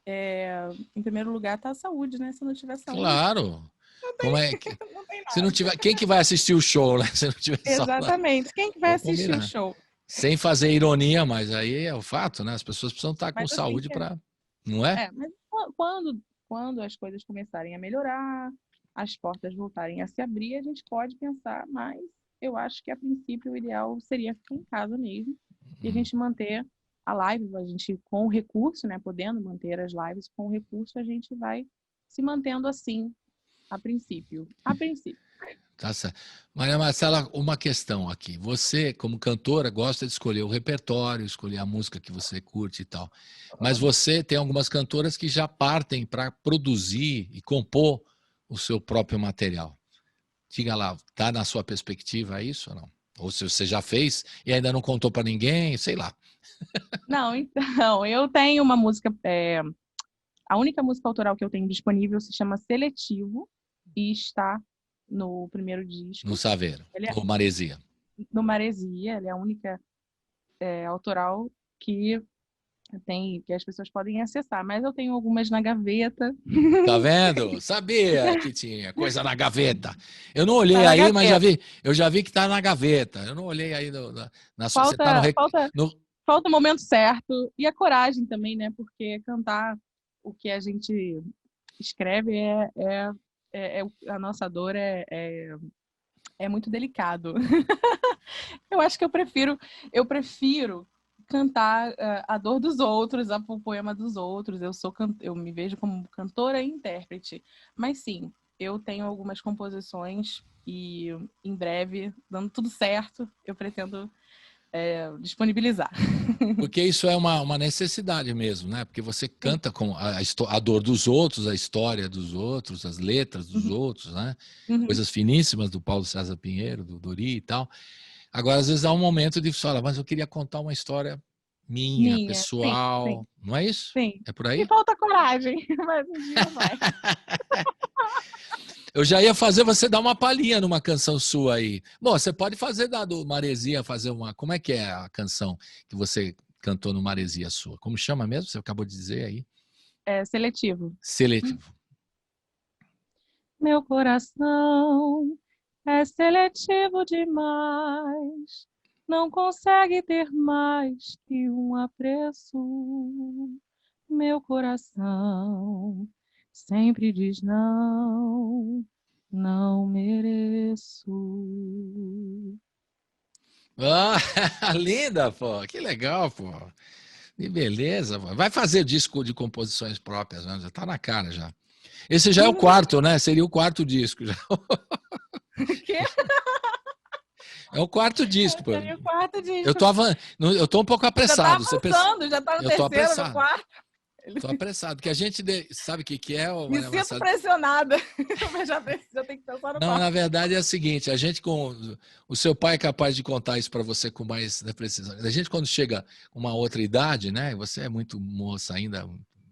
em primeiro lugar está a saúde, né? Se não tiver saúde, Claro. Como é que... não tem Se não nada. tiver, quem que vai assistir o show, né? Se não tiver saúde. Exatamente. Quem que vai Vamos assistir o combinar. show? Sem fazer ironia, mas aí é o fato, né? As pessoas precisam estar com Mas assim, saúde para, não é? mas quando as coisas começarem a melhorar, as portas voltarem a se abrir, a gente pode pensar, mas eu acho que a princípio o ideal seria ficar em casa mesmo e a gente manter a live, a gente com o recurso, né, podendo manter as lives com o recurso, a gente vai se mantendo assim a princípio. A princípio. Tá certo. Maria Marcela, uma questão aqui. Você, como cantora, gosta de escolher o repertório, escolher a música que você curte e tal. Mas você tem algumas cantoras que já partem para produzir e compor o seu próprio material. Diga lá, tá na sua perspectiva isso ou não? Ou se você já fez e ainda não contou para ninguém, sei lá. Não, então, eu tenho uma música, a única música autoral que eu tenho disponível se chama Seletivo e está no primeiro disco. No Saveiro, ou Maresia. No Maresia, ela é a única autoral que as pessoas podem acessar, mas eu tenho algumas na gaveta. Tá vendo? Sabia que tinha coisa na gaveta. Eu não olhei Tá aí, mas eu já vi que tá na gaveta. Eu não olhei aí na sua. Você tá falta o momento certo e a coragem também, né? Porque cantar o que a gente escreve a nossa dor é muito delicado. Eu acho que eu prefiro cantar a dor dos outros, o poema dos outros. Eu me vejo como cantora e intérprete. Mas sim, eu tenho algumas composições e em breve, dando tudo certo, eu pretendo disponibilizar. Porque isso é uma necessidade mesmo, né? Porque você canta com a dor dos outros, a história dos outros, as letras dos outros, né? Coisas finíssimas do Paulo César Pinheiro, do Dori e tal. Agora, às vezes há um momento de falar, mas eu queria contar uma história minha pessoal. Sim. Não é isso? Sim. É por aí? E falta coragem, mas um dia vai. Eu já ia fazer você dar uma palhinha numa canção sua aí. Bom, você pode fazer do Maresia, fazer uma... Como é que é a canção que você cantou no Maresia sua? Como chama mesmo? Você acabou de dizer aí. Seletivo. Seletivo. Meu coração é seletivo demais, não consegue ter mais que um apreço. Meu coração sempre diz não, não mereço. Ah, linda, pô. Que legal, pô. Que beleza. Pô. Vai fazer disco de composições próprias, né? Já tá na cara já. Esse já é o quarto, né? Seria o quarto disco já. Quê? É o quarto disco, pô. Seria o quarto disco. Eu tô um pouco apressado. Já tá avançando, já tá no terceiro, no quarto. Tô apressado, porque a gente sabe o que é. Me sinto pressionada, mas já tenho que pensar no quarto. Não, na verdade é o seguinte, a gente o seu pai é capaz de contar isso para você com mais precisão. A gente quando chega uma outra idade, né? Você é muito moça ainda,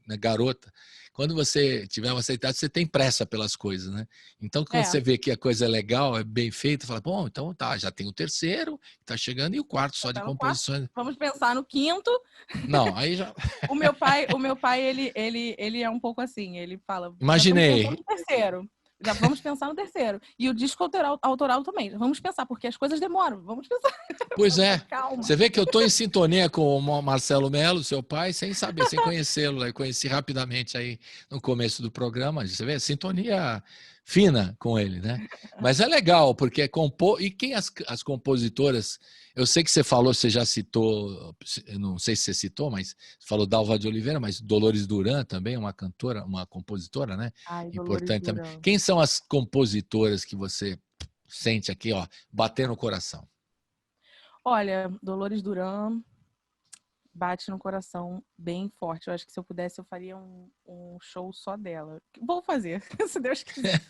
né, garota. Quando você tiver uma certa idade, você tem pressa pelas coisas, né? Então, quando você vê que a coisa é legal, é bem feita, fala, bom, então tá, já tem o terceiro, tá chegando, e o quarto só de composições. Vamos pensar no quinto. Não, aí já... O meu pai, ele é um pouco assim, ele fala... Imaginei. Já vamos pensar no terceiro. E o disco autoral também. Vamos pensar, porque as coisas demoram. Vamos pensar. Pois é. Calma. Você vê que eu estou em sintonia com o Marcelo Melo, seu pai, sem saber, sem conhecê-lo. Eu conheci rapidamente aí no começo do programa. Você vê, sintonia fina com ele, né? Mas é legal, porque e quem as compositoras... Eu sei que você falou, você já citou, eu não sei se você citou, mas falou Dalva de Oliveira, mas Dolores Duran também, uma cantora, uma compositora, né? Importante também. Quem são as compositoras que você sente aqui, ó, bater no coração? Olha, Dolores Duran bate no coração bem forte. Eu acho que se eu pudesse, eu faria um show só dela. Vou fazer, se Deus quiser.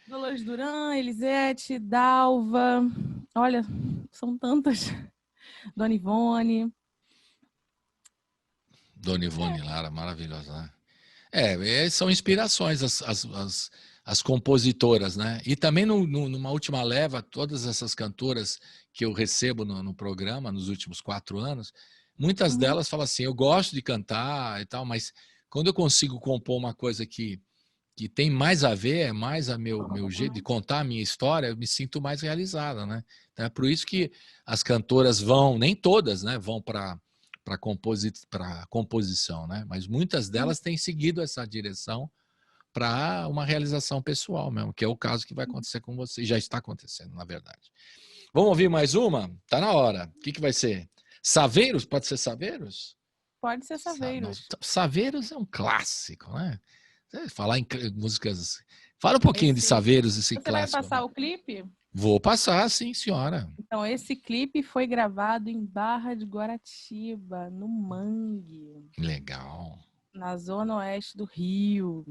Dolores Duran, Elisete, Dalva, olha, são tantas. Dona Ivone. Dona Ivone Lara, maravilhosa, né? São inspirações as compositoras, né? E também numa última leva, todas essas cantoras que eu recebo no programa, nos últimos 4 anos, muitas delas falam assim, eu gosto de cantar e tal, mas quando eu consigo compor uma coisa que tem mais a ver, é mais a meu jeito de contar a minha história, eu me sinto mais realizada, né? Então é por isso que as cantoras vão, nem todas, né, vão para composição, né? Mas muitas delas têm seguido essa direção para uma realização pessoal mesmo, que é o caso que vai acontecer com você, já está acontecendo, na verdade. Vamos ouvir mais uma? Tá na hora. O que vai ser? Saveiros? Pode ser Saveiros? Pode ser Saveiros. Saveiros é um clássico, né? Falar em músicas... Fala um pouquinho de Saveiros, esse clássico. Você vai passar o clipe? Vou passar, sim, senhora. Então, esse clipe foi gravado em Barra de Guaratiba, no Mangue. Legal. Na zona oeste do Rio,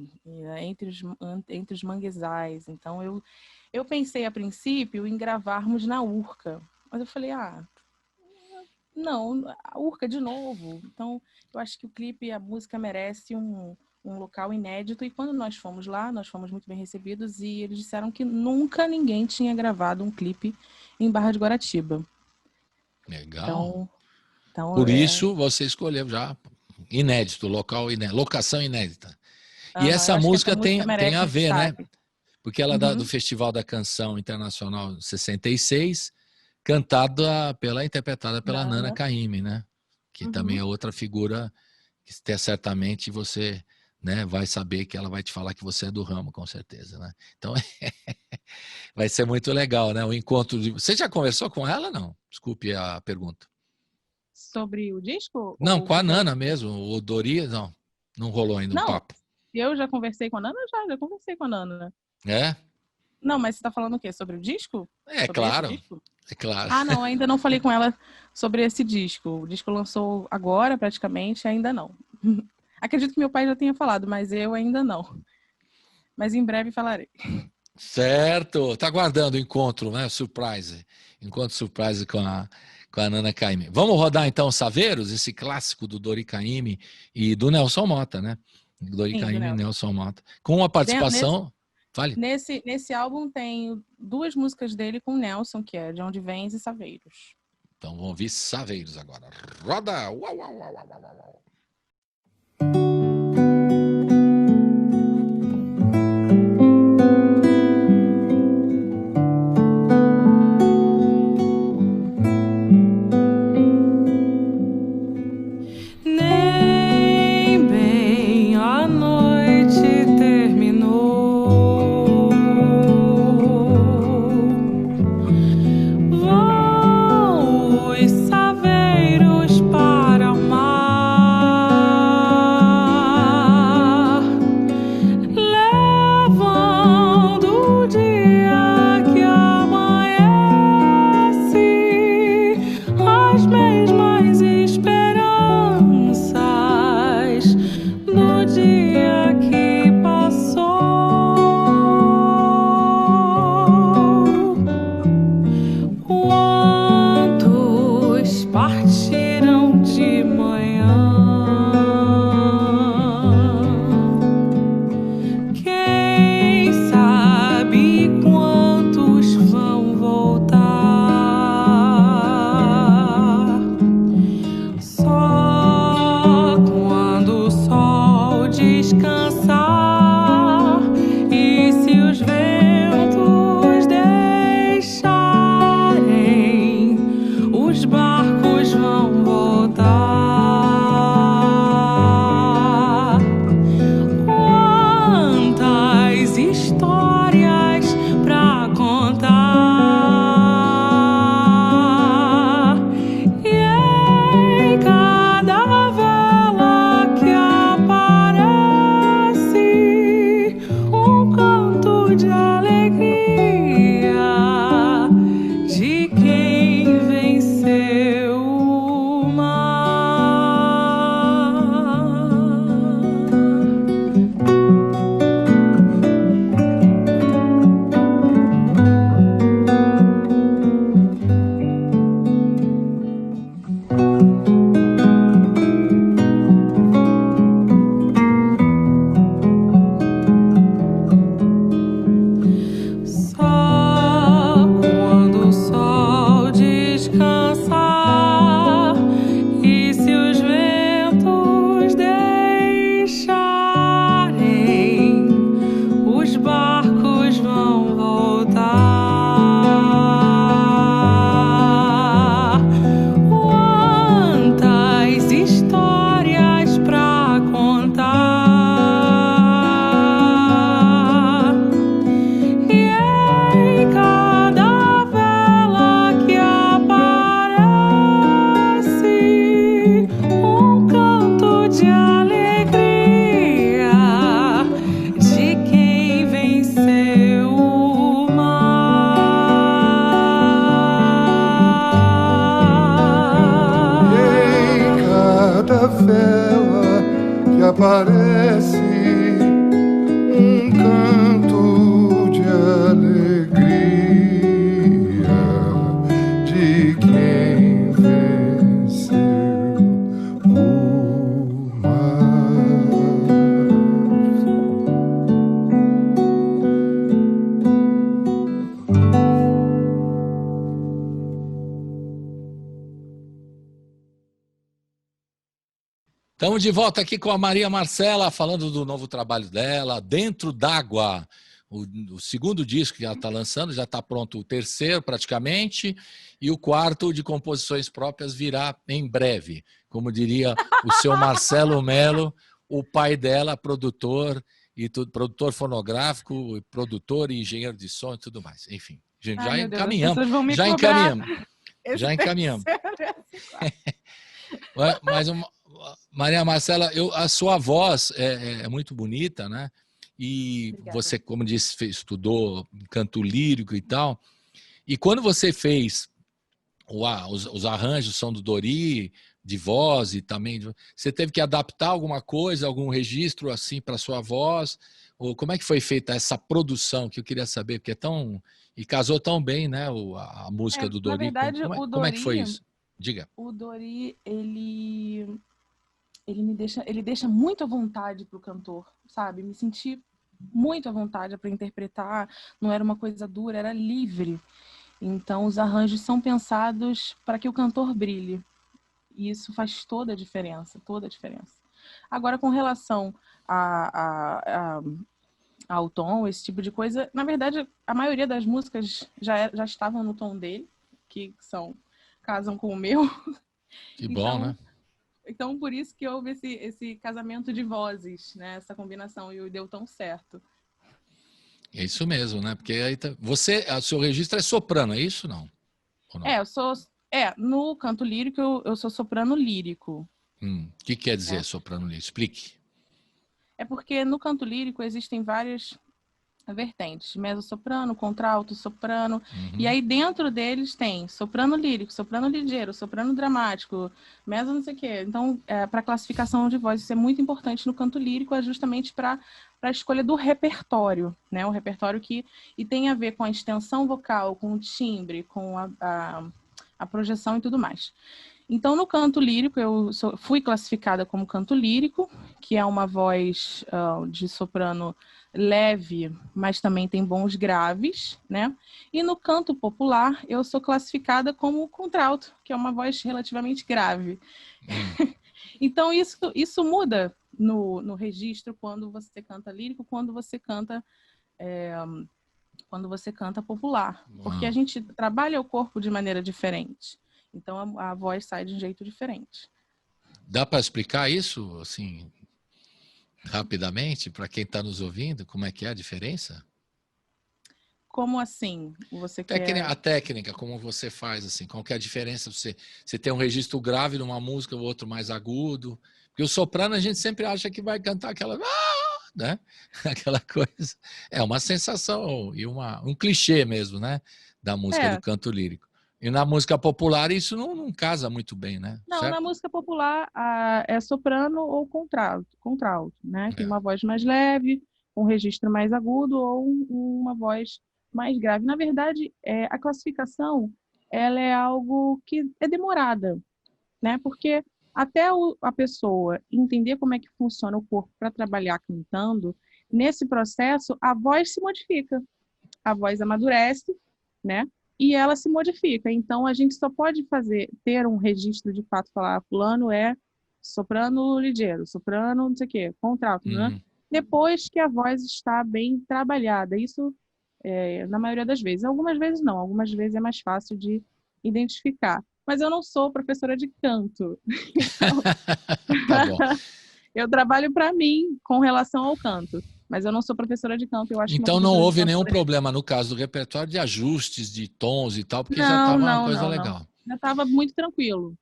entre os manguezais. Então, eu pensei a princípio em gravarmos na Urca. Mas eu falei, não, a Urca de novo. Então, eu acho que o clipe, a música merece um local inédito. E quando nós fomos lá, nós fomos muito bem recebidos e eles disseram que nunca ninguém tinha gravado um clipe em Barra de Guaratiba. Legal. Então, por isso, você escolheu já inédito, locação inédita. E essa música tem a ver, né? Porque ela é do Festival da Canção Internacional 66, interpretada pela Nana Caymmi, né? Que também é outra figura que certamente você, né, vai saber que ela vai te falar que você é do ramo, com certeza, né? Então, vai ser muito legal, né? O encontro de... Você já conversou com ela, não? Desculpe a pergunta. Sobre o disco? Não, com a Nana mesmo. O Dori, não rolou ainda um papo. Eu já conversei com a Nana? Já conversei com a Nana. É? Não, mas você tá falando o quê? Sobre o disco? É claro. É claro. Não, ainda não falei com ela sobre esse disco. O disco lançou agora, praticamente, ainda não. Acredito que meu pai já tenha falado, mas eu ainda não. Mas em breve falarei. Certo. Tá aguardando o encontro, né? Surprise. Encontro surprise com a Nana Caymmi. Vamos rodar então Saveiros, esse clássico do Dori Caymmi e do Nelson Mota, né? Dori Caymmi e Nelson Mota. Com a participação... Fale. Nesse álbum tem 2 músicas dele com o Nelson, que é De Onde Vens e Saveiros. Então vamos ouvir Saveiros agora. Roda! Uau, uau, uau, uau, uau. Os barcos vão parece um canto de alegria de quem venceu o mar. Estamos de volta aqui com a Maria Marcela, falando do novo trabalho dela, Dentro d'Água, o segundo disco que ela está lançando, já está pronto o terceiro praticamente, e o quarto de composições próprias virá em breve. Como diria o seu Marcelo Melo, o pai dela, produtor, produtor fonográfico, produtor e engenheiro de som e tudo mais. Enfim, gente, já Meu Deus, as encaminhamos. pessoas vão me Já cobrar encaminhamos. esse Já encaminhamos. terceiro, esse quarto. Mas, Maria Marcela, a sua voz é muito bonita, né? E Obrigada. você, como disse, estudou canto lírico e tal. E quando você fez os arranjos, são do Dori, de voz e também... Você teve que adaptar alguma coisa, algum registro assim para sua voz? Ou como é que foi feita essa produção, que eu queria saber, porque é tão... E casou tão bem, né? A música do Dori. Na verdade, Como é que foi isso? Diga. O Dori, ele deixa muito à vontade para o cantor, sabe? Me senti muito à vontade para interpretar, não era uma coisa dura, era livre. Então, os arranjos são pensados para que o cantor brilhe. E isso faz toda a diferença, toda a diferença. Agora, com relação ao tom, esse tipo de coisa, na verdade, a maioria das músicas já estavam no tom dele, que casam com o meu. Que bom, né? Então, por isso que houve esse casamento de vozes, né? Essa combinação, e deu tão certo. É isso mesmo, né? Porque aí o seu registro é soprano, é isso não? Ou não? No canto lírico eu sou soprano lírico. O que quer dizer soprano lírico? Explique. É porque no canto lírico existem várias vertentes, mezzo-soprano, contralto, soprano, e aí dentro deles tem soprano lírico, soprano ligeiro, soprano dramático, mezzo não sei o quê. Então, para classificação de voz, isso é muito importante no canto lírico, é justamente para a escolha do repertório, né? O repertório e tem a ver com a extensão vocal, com o timbre, com a projeção e tudo mais. Então, no canto lírico, fui classificada como canto lírico, que é uma voz de soprano leve, mas também tem bons graves, né? E no canto popular, eu sou classificada como contralto, que é uma voz relativamente grave. Então, isso muda no registro quando você canta lírico, quando você canta popular. Porque a gente trabalha o corpo de maneira diferente. Então, a voz sai de um jeito diferente. Dá para explicar isso, assim, rapidamente, para quem está nos ouvindo, como é que é a diferença? Como assim? Você quer... A técnica, como você faz, assim, qual que é a diferença? Você tem um registro grave numa música, o outro mais agudo. Porque o soprano a gente sempre acha que vai cantar aquela... né? Aquela coisa. É uma sensação e um clichê mesmo, né? Da música do canto lírico. E na música popular isso não casa muito bem, né? Não, certo? Na música popular é soprano ou contralto, né? Tem uma voz mais leve, um registro mais agudo ou uma voz mais grave. Na verdade, a classificação ela é algo que é demorada, né? Porque até a pessoa entender como é que funciona o corpo para trabalhar cantando, nesse processo a voz se modifica, a voz amadurece, né? E ela se modifica. Então, a gente só pode ter um registro de fato, falar fulano é soprano ligeiro, soprano não sei o quê, contralto, né? Depois que a voz está bem trabalhada. Isso, na maioria das vezes. Algumas vezes não, algumas vezes é mais fácil de identificar. Mas eu não sou professora de canto. Então, tá bom. Eu trabalho para mim com relação ao canto. Mas eu não sou professora de canto. Eu acho então não houve nenhum problema no caso do repertório de ajustes de tons e tal, porque já estava uma coisa legal. Já estava muito tranquilo.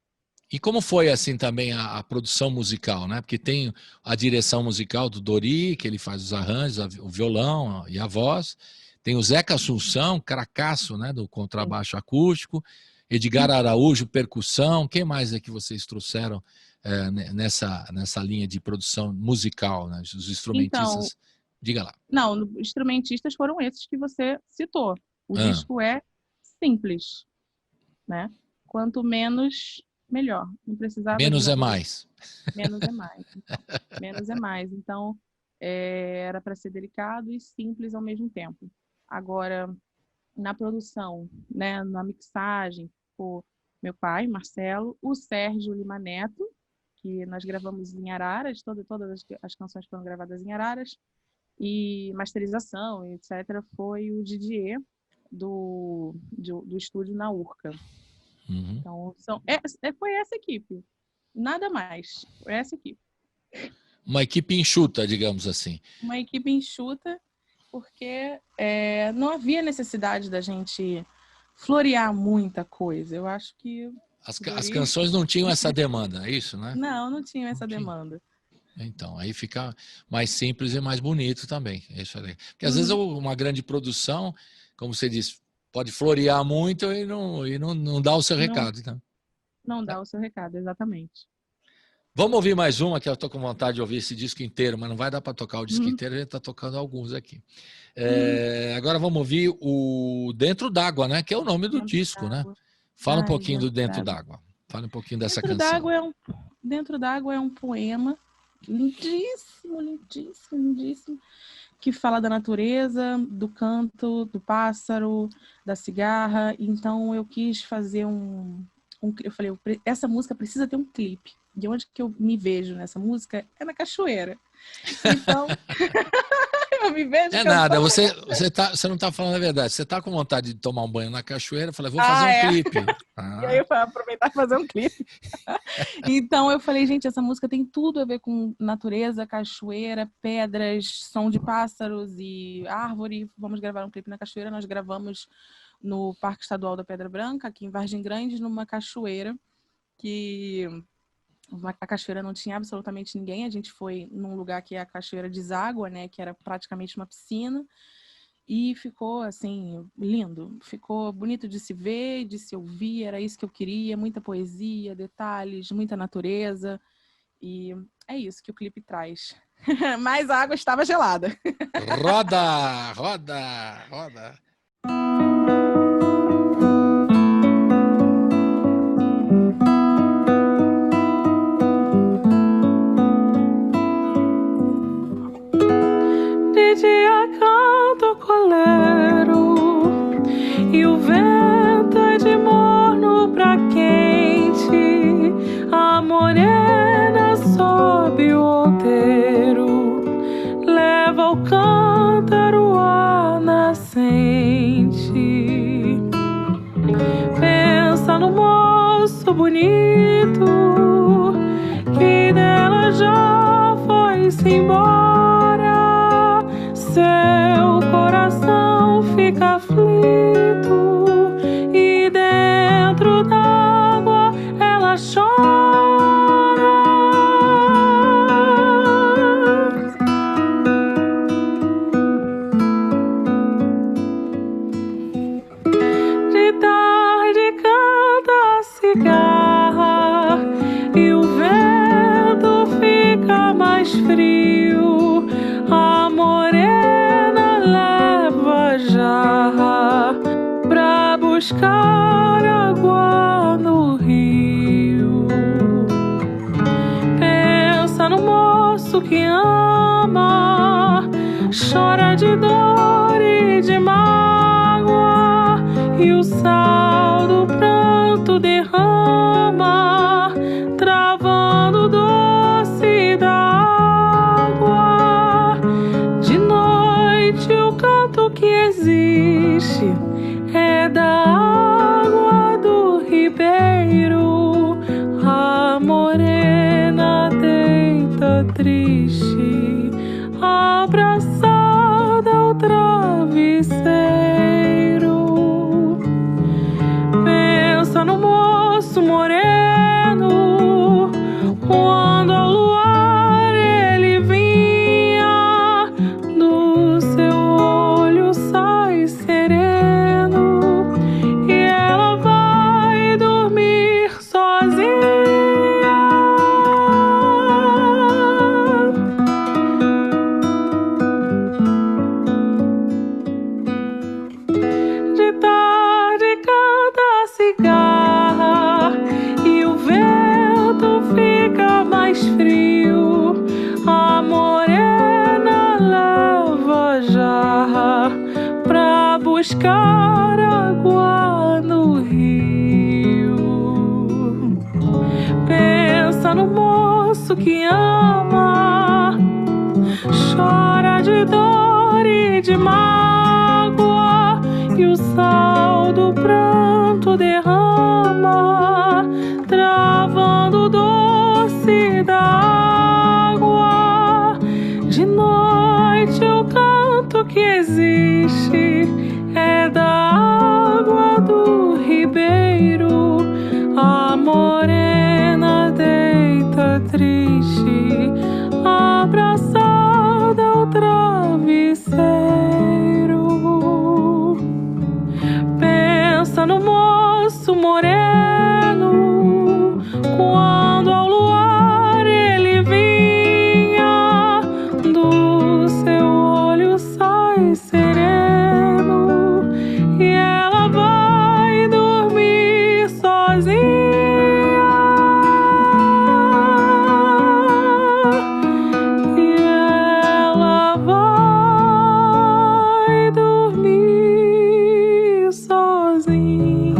E como foi assim também a produção musical, né? Porque tem a direção musical do Dori, que ele faz os arranjos, o violão e a voz. Tem o Zeca Assunção, cracaço, né? Do contrabaixo acústico. Edgar Araújo, percussão. Quem mais é que vocês trouxeram nessa linha de produção musical, né? Os instrumentistas. Então, Diga lá. não, instrumentistas foram esses que você citou. O disco é simples, né? Quanto menos, melhor. Não precisava Menos é mais. Menos é mais. Então. Menos é mais. Então, era para ser delicado e simples ao mesmo tempo. Agora, na produção, né, na mixagem, o meu pai, Marcelo, o Sérgio Lima Neto, que nós gravamos em Araras, todas as canções foram gravadas em Araras, e masterização, etc., foi o Didier do estúdio na Urca. Uhum. Então, foi essa equipe. Nada mais. Foi essa equipe. Uma equipe enxuta, digamos assim. Uma equipe enxuta, porque não havia necessidade da gente florear muita coisa. Eu acho que... As canções não tinham essa demanda, é isso, né? Não tinham essa demanda. Então, aí fica mais simples e mais bonito também. É isso aí. Porque às vezes uma grande produção, como você disse, pode florear muito e não dá o seu recado. Então. Não dá o seu recado, exatamente. Vamos ouvir mais uma, que eu estou com vontade de ouvir esse disco inteiro, mas não vai dar para tocar o disco inteiro, a gente está tocando alguns aqui. Agora vamos ouvir o Dentro d'Água, né? Que é o nome do disco, né? Fala um pouquinho do Dentro d'Água. Fala um pouquinho dessa canção. Dentro d'Água é um poema lindíssimo, lindíssimo, lindíssimo, que fala da natureza, do canto, do pássaro, da cigarra. Então eu quis fazer eu falei, essa música precisa ter um clipe. E onde que eu me vejo nessa música é na cachoeira. Então, eu me vejo... É nada, você não está falando a verdade. Você está com vontade de tomar um banho na cachoeira, eu falei, vou fazer um clipe. E aí eu falei, aproveitar e fazer um clipe. Então eu falei, gente, essa música tem tudo a ver com natureza, cachoeira, pedras, som de pássaros e árvore. Vamos gravar um clipe na cachoeira. Nós gravamos no Parque Estadual da Pedra Branca, aqui em Vargem Grande, numa cachoeira que... A cachoeira não tinha absolutamente ninguém. A gente foi num lugar que é a cachoeira deságua, né? Que era praticamente uma piscina. E ficou, assim, lindo. Ficou bonito de se ver, de se ouvir. Era isso que eu queria. Muita poesia, detalhes, muita natureza. E é isso que o clipe traz. Mas a água estava gelada. Roda, roda, roda. De dia canto colero e o vento é de morno pra quente. A morena sobe o outeiro, leva o cântaro à nascente. Pensa no moço bonito que dela já foi-se embora. Seu coração fica aflito e dentro d'água ela chora. De tarde canta a cigarra e o vento fica mais frio. A morena leva a jarra pra buscar água no rio. Pensa no moço que ama, chora de dor e de mágoa, e o sal do pranto derrama, travando o doce da água. De noite o canto que existe é da água do ribeiro. A morena deita triste, abraçada ao travesseiro. Pensa no moço moreno, quando ao luar ele vinha, do seu olho sai sereno e ela vai dormir sozinha. tanto que ama, chora de dor e de mágoa, e o sal do pranto derrama, travando o doce da água. De noite eu canto que existe, é da água do ribeiro. A morena deita triste, abraçada ao travesseiro. Pensa no moço moreno, quando ao luar ele vinha, do seu olho sai sereno, e ela vai dormir sozinha. E ela vai dormir sozinha.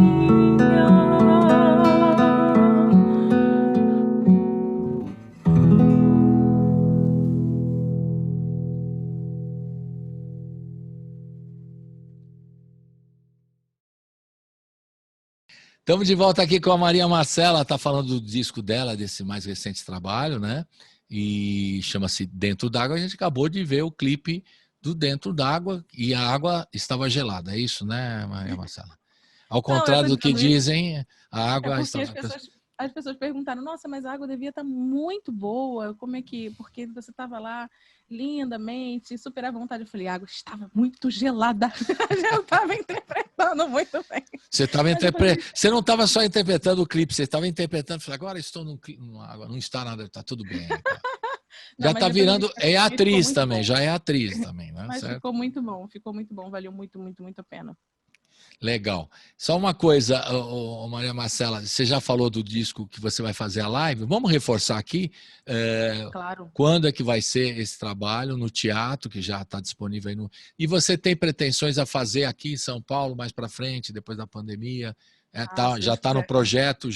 Estamos de volta aqui com a Maria Marcela, está falando do disco dela, desse mais recente trabalho, né? E chama-se Dentro d'Água. A gente acabou de ver o clipe do Dentro d'Água e a água estava gelada. É isso, né, Maria Marcela? Ao contrário do que dizem, a água estava... As pessoas perguntaram, nossa, mas a água devia estar muito boa, como é que... Porque você estava lá lindamente, super à vontade. Eu falei, a água estava muito gelada. Eu estava interpretando muito bem. Você não estava só interpretando o clipe, você estava interpretando, falei, agora estou numa água, não está nada, está tudo bem. Já está virando, é atriz também, já é atriz também, né? Mas certo? ficou muito bom, valeu muito, muito, muito a pena. Legal. Só uma coisa, Maria Marcela, você já falou do disco que você vai fazer a live? Vamos reforçar aqui. Claro. Quando é que vai ser esse trabalho no teatro, que já está disponível aí no... E você tem pretensões a fazer aqui em São Paulo mais para frente, depois da pandemia? Já está no projeto,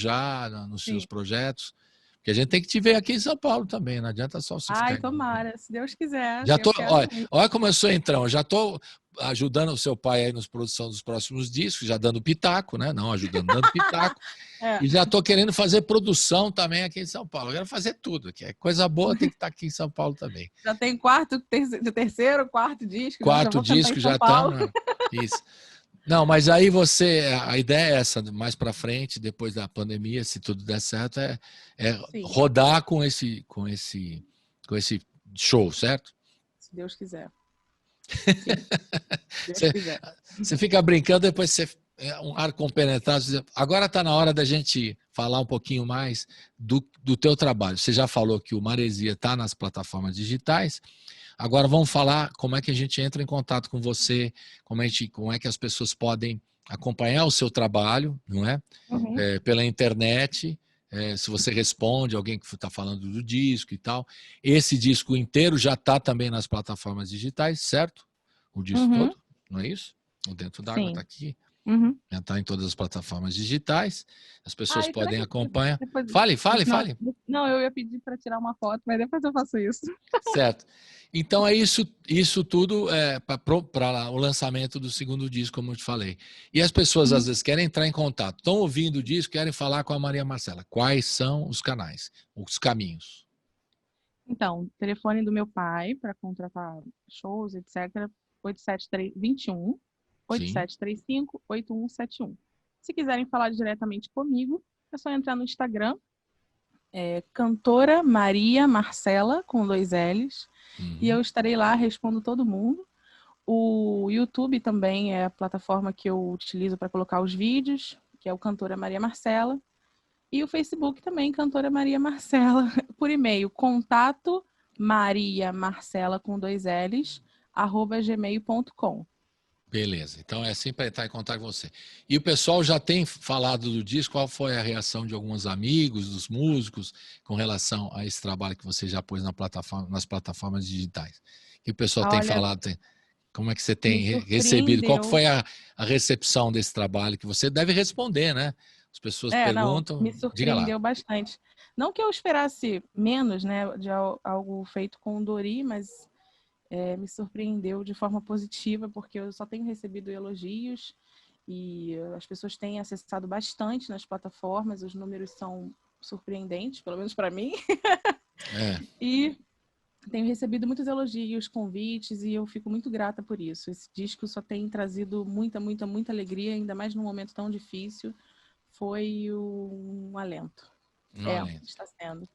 nos seus projetos? Porque a gente tem que te ver aqui em São Paulo também, não adianta só se Ai, tomara, se Deus quiser. Olha como eu sou entrão, já estou ajudando o seu pai aí na produção dos próximos discos, já dando pitaco, né? Não ajudando, dando pitaco. E já estou querendo fazer produção também aqui em São Paulo. Eu quero fazer tudo, que é coisa boa, tem que estar aqui em São Paulo também. Já tem terceiro, quarto disco. Quarto disco já estamos. Isso. Não, mas aí a ideia é essa, mais para frente, depois da pandemia, se tudo der certo, é rodar com esse show, certo? Se Deus quiser. Você fica brincando, depois você um ar compenetrado. Agora está na hora da gente falar um pouquinho mais do teu trabalho. Você já falou que o Maresia está nas plataformas digitais. Agora vamos falar como é que a gente entra em contato com você, como é que as pessoas podem acompanhar o seu trabalho, não é? Uhum. Pela internet, se você responde alguém que está falando do disco e tal. Esse disco inteiro já está também nas plataformas digitais, certo? O disco todo, não é isso? O Dentro d'Água está aqui. Já está em todas as plataformas digitais. As pessoas podem acompanhar. Fale. Não, eu ia pedir para tirar uma foto, mas depois eu faço isso. Certo. Então é isso tudo para o lançamento do segundo disco, como eu te falei. E as pessoas às vezes querem entrar em contato, estão ouvindo o disco, querem falar com a Maria Marcela. Quais são os canais, os caminhos? Então, telefone do meu pai para contratar shows, etc. 8721 8735-8171. Se quiserem falar diretamente comigo, é só entrar no Instagram, Cantora Maria Marcela, com 2 L's, e eu estarei lá, respondo todo mundo. O YouTube também é a plataforma que eu utilizo para colocar os vídeos, que é o Cantora Maria Marcela. E o Facebook também, Cantora Maria Marcela, por e-mail, contato mariamarcela, com 2 L's, @gmail.com. Beleza, então é assim para entrar em contato com você. E o pessoal já tem falado do disco, qual foi a reação de alguns amigos, dos músicos, com relação a esse trabalho que você já pôs nas plataformas digitais? O que o pessoal tem falado? Como é que você tem recebido? Qual foi a recepção desse trabalho que você deve responder, né? as pessoas Não, perguntam. me Diga lá. surpreendeu bastante. Não que eu esperasse menos, né, de algo feito com o Dori, mas me surpreendeu de forma positiva, porque eu só tenho recebido elogios e as pessoas têm acessado bastante nas plataformas, os números são surpreendentes, pelo menos para mim. E tenho recebido muitos elogios, convites, e eu fico muito grata por isso. Esse disco só tem trazido muita, muita, muita alegria, ainda mais num momento tão difícil. Foi um alento. Está sendo.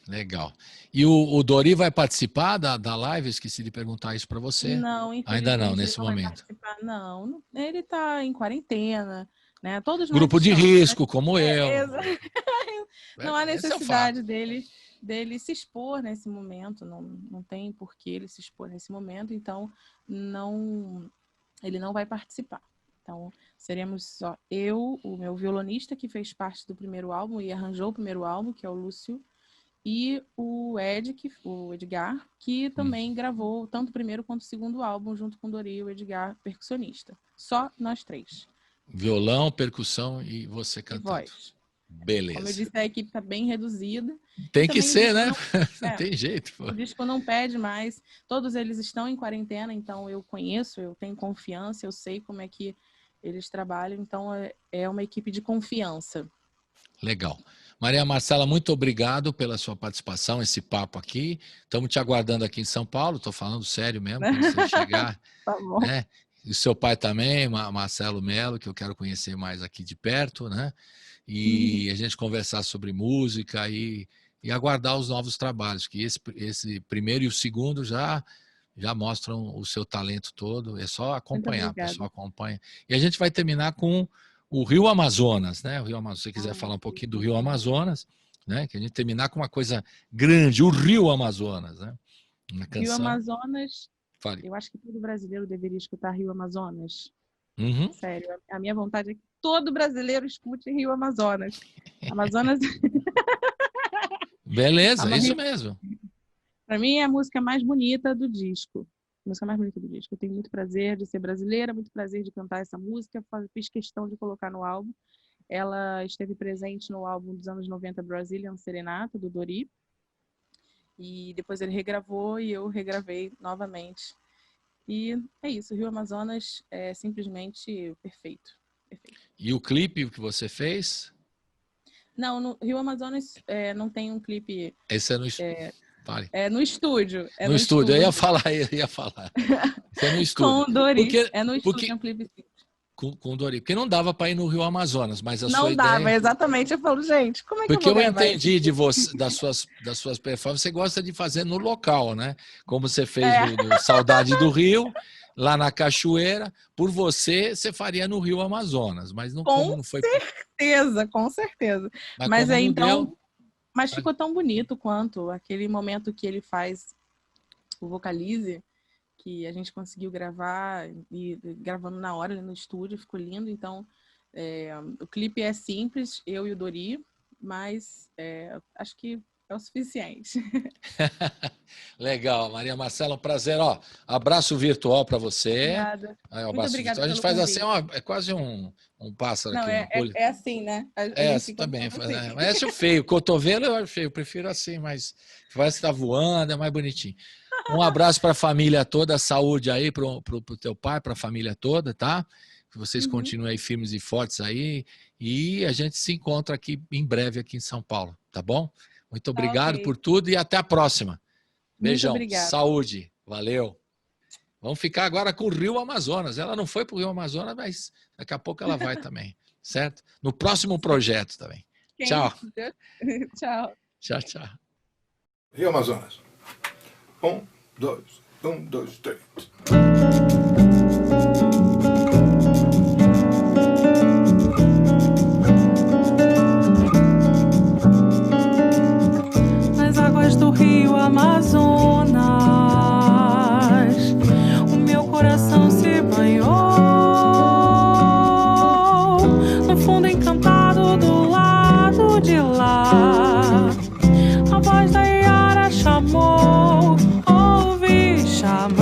Legal. E o Dori vai participar da live? Esqueci de perguntar isso para você. Não, ainda não, nesse ele não momento. vai participar, não. Ele está em quarentena, né? Todos nós Grupo de estamos, risco, como eu. Não há necessidade dele se expor nesse momento, não tem por que ele se expor nesse momento, então ele não vai participar. Então, seremos só eu, o meu violonista, que fez parte do primeiro álbum e arranjou o primeiro álbum, que é o Lúcio, e o Edgar, que também gravou tanto o primeiro quanto o segundo álbum, junto com o Dori e o Edgar, percussionista. Só nós três. Violão, percussão e você cantando. E voz. Beleza. Como eu disse, a equipe está bem reduzida. Tem que ser, né? Não tem jeito. Pô. O disco não pede mais. Todos eles estão em quarentena, então eu conheço, eu tenho confiança, eu sei como é que eles trabalham, então é uma equipe de confiança. Legal. Maria Marcela, muito obrigado pela sua participação, esse papo aqui. Estamos te aguardando aqui em São Paulo, estou falando sério mesmo, quando você chegar. Tá bom. Né? E o seu pai também, Marcelo Melo, que eu quero conhecer mais aqui de perto, né? E a gente conversar sobre música e aguardar os novos trabalhos, que esse primeiro e o segundo já mostram o seu talento todo, é só acompanhar, o pessoal acompanha. E a gente vai terminar com o Rio Amazonas, né? O Rio Amazonas, se você quiser falar um pouquinho do Rio Amazonas, né? Que a gente terminar com uma coisa grande, o Rio Amazonas, né? Uma canção. Rio Amazonas, Fale. eu acho que todo brasileiro deveria escutar Rio Amazonas. Uhum. Sério, a minha vontade é que todo brasileiro escute Rio Amazonas. Amazonas... Beleza, é isso mesmo. Para mim é a música mais bonita do disco. A música mais bonita do disco. Eu tenho muito prazer de ser brasileira, muito prazer de cantar essa música. Fiz questão de colocar no álbum. Ela esteve presente no álbum dos anos 90, Brazilian Serenata, do Dori. E depois ele regravou e eu regravei novamente. E é isso, Rio Amazonas é simplesmente perfeito. E o clipe que você fez? Não, no Rio Amazonas não tem um clipe... Esse é no estúdio. É no estúdio. No estúdio, eu ia falar. Isso é no estúdio. Com o Dori, no estúdio, porque, é um clipe sim. Com o Dori, porque não dava para ir no Rio Amazonas, mas a sua ideia... Não dava, exatamente. Eu falo, gente, como é que porque eu vou eu entendi das suas performances, você gosta de fazer no local, né? Como você fez no Saudade do Rio, lá na Cachoeira, por você faria no Rio Amazonas, mas não, como não foi... Com certeza. Mas aí, então... Deu... Mas ficou tão bonito quanto aquele momento que ele faz o Vocalize, que a gente conseguiu gravar, e gravando na hora no estúdio, ficou lindo. Então, o clipe é simples, eu e o Dori, mas acho que é o suficiente. Legal, Maria Marcela, um prazer. Abraço virtual para você. Obrigada. Muito obrigada. A gente faz convite. Assim, é quase um pássaro. Não, aqui. É assim, né? Também. Esse é feio. Cotovelo eu acho feio. Eu prefiro assim, mas parece que está voando, é mais bonitinho. Um abraço para a família toda, saúde aí para o teu pai, para a família toda, tá? Que vocês continuem aí firmes e fortes aí. E a gente se encontra aqui em breve aqui em São Paulo, tá bom? Muito obrigado por tudo e até a próxima. Beijão, saúde, valeu. Vamos ficar agora com o Rio Amazonas. Ela não foi para o Rio Amazonas, mas daqui a pouco ela vai também, certo? No próximo projeto também. Tchau. Tchau. Rio Amazonas. 1, 2, 3. Do Rio Amazonas, o meu coração se banhou no fundo encantado do lado de lá. A voz da Iara chamou, ouvi chamar.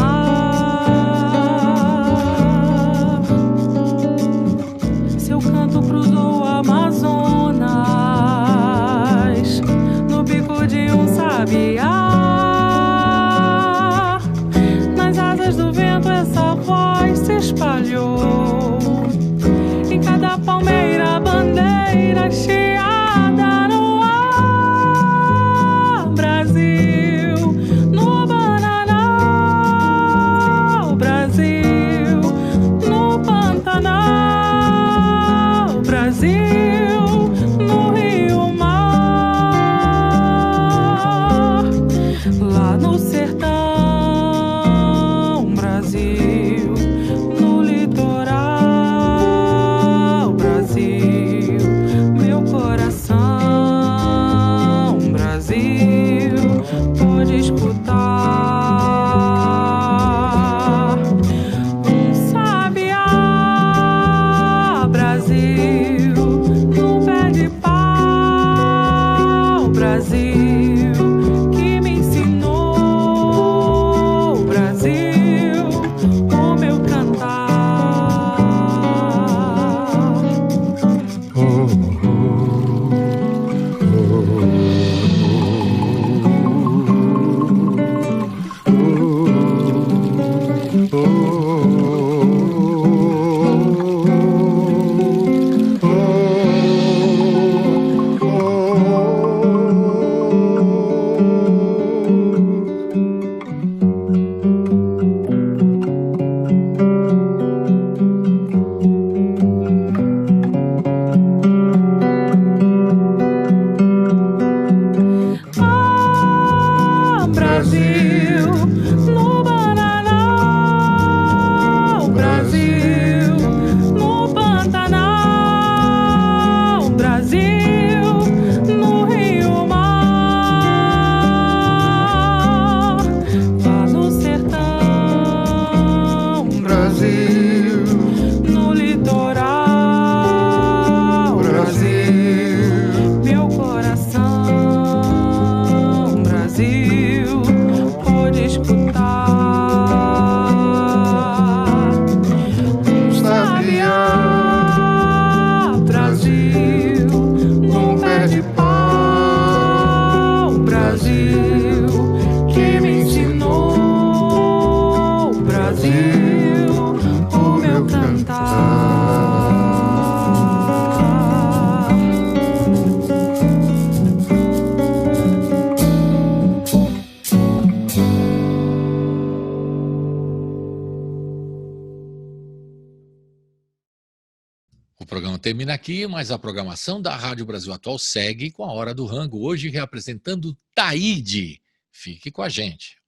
chiada no ar, Brasil, no Bananal, Brasil, no Pantanal, Brasil, no Rio Mar, lá no sertão, Brasil, no litoral, Brasil, meu coração, Brasil, pode escutar um sabiá, Brasil, no pé de pau, Brasil, que me ensinou, Brasil, o meu cantar. Brasil, no Bananal, Brasil, no Pantanal, Brasil, no Rio Mar, lá no sertão, Brasil, no litoral, Brasil, meu coração, Brasil, pode escutar um sabiá, Brasil, num pé de pau, Brasil, que me ensinou, Brasil, o meu cantar. O programa termina aqui, mas a programação da Rádio Brasil Atual segue com a Hora do Rango, hoje reapresentando Taíde. Fique com a gente.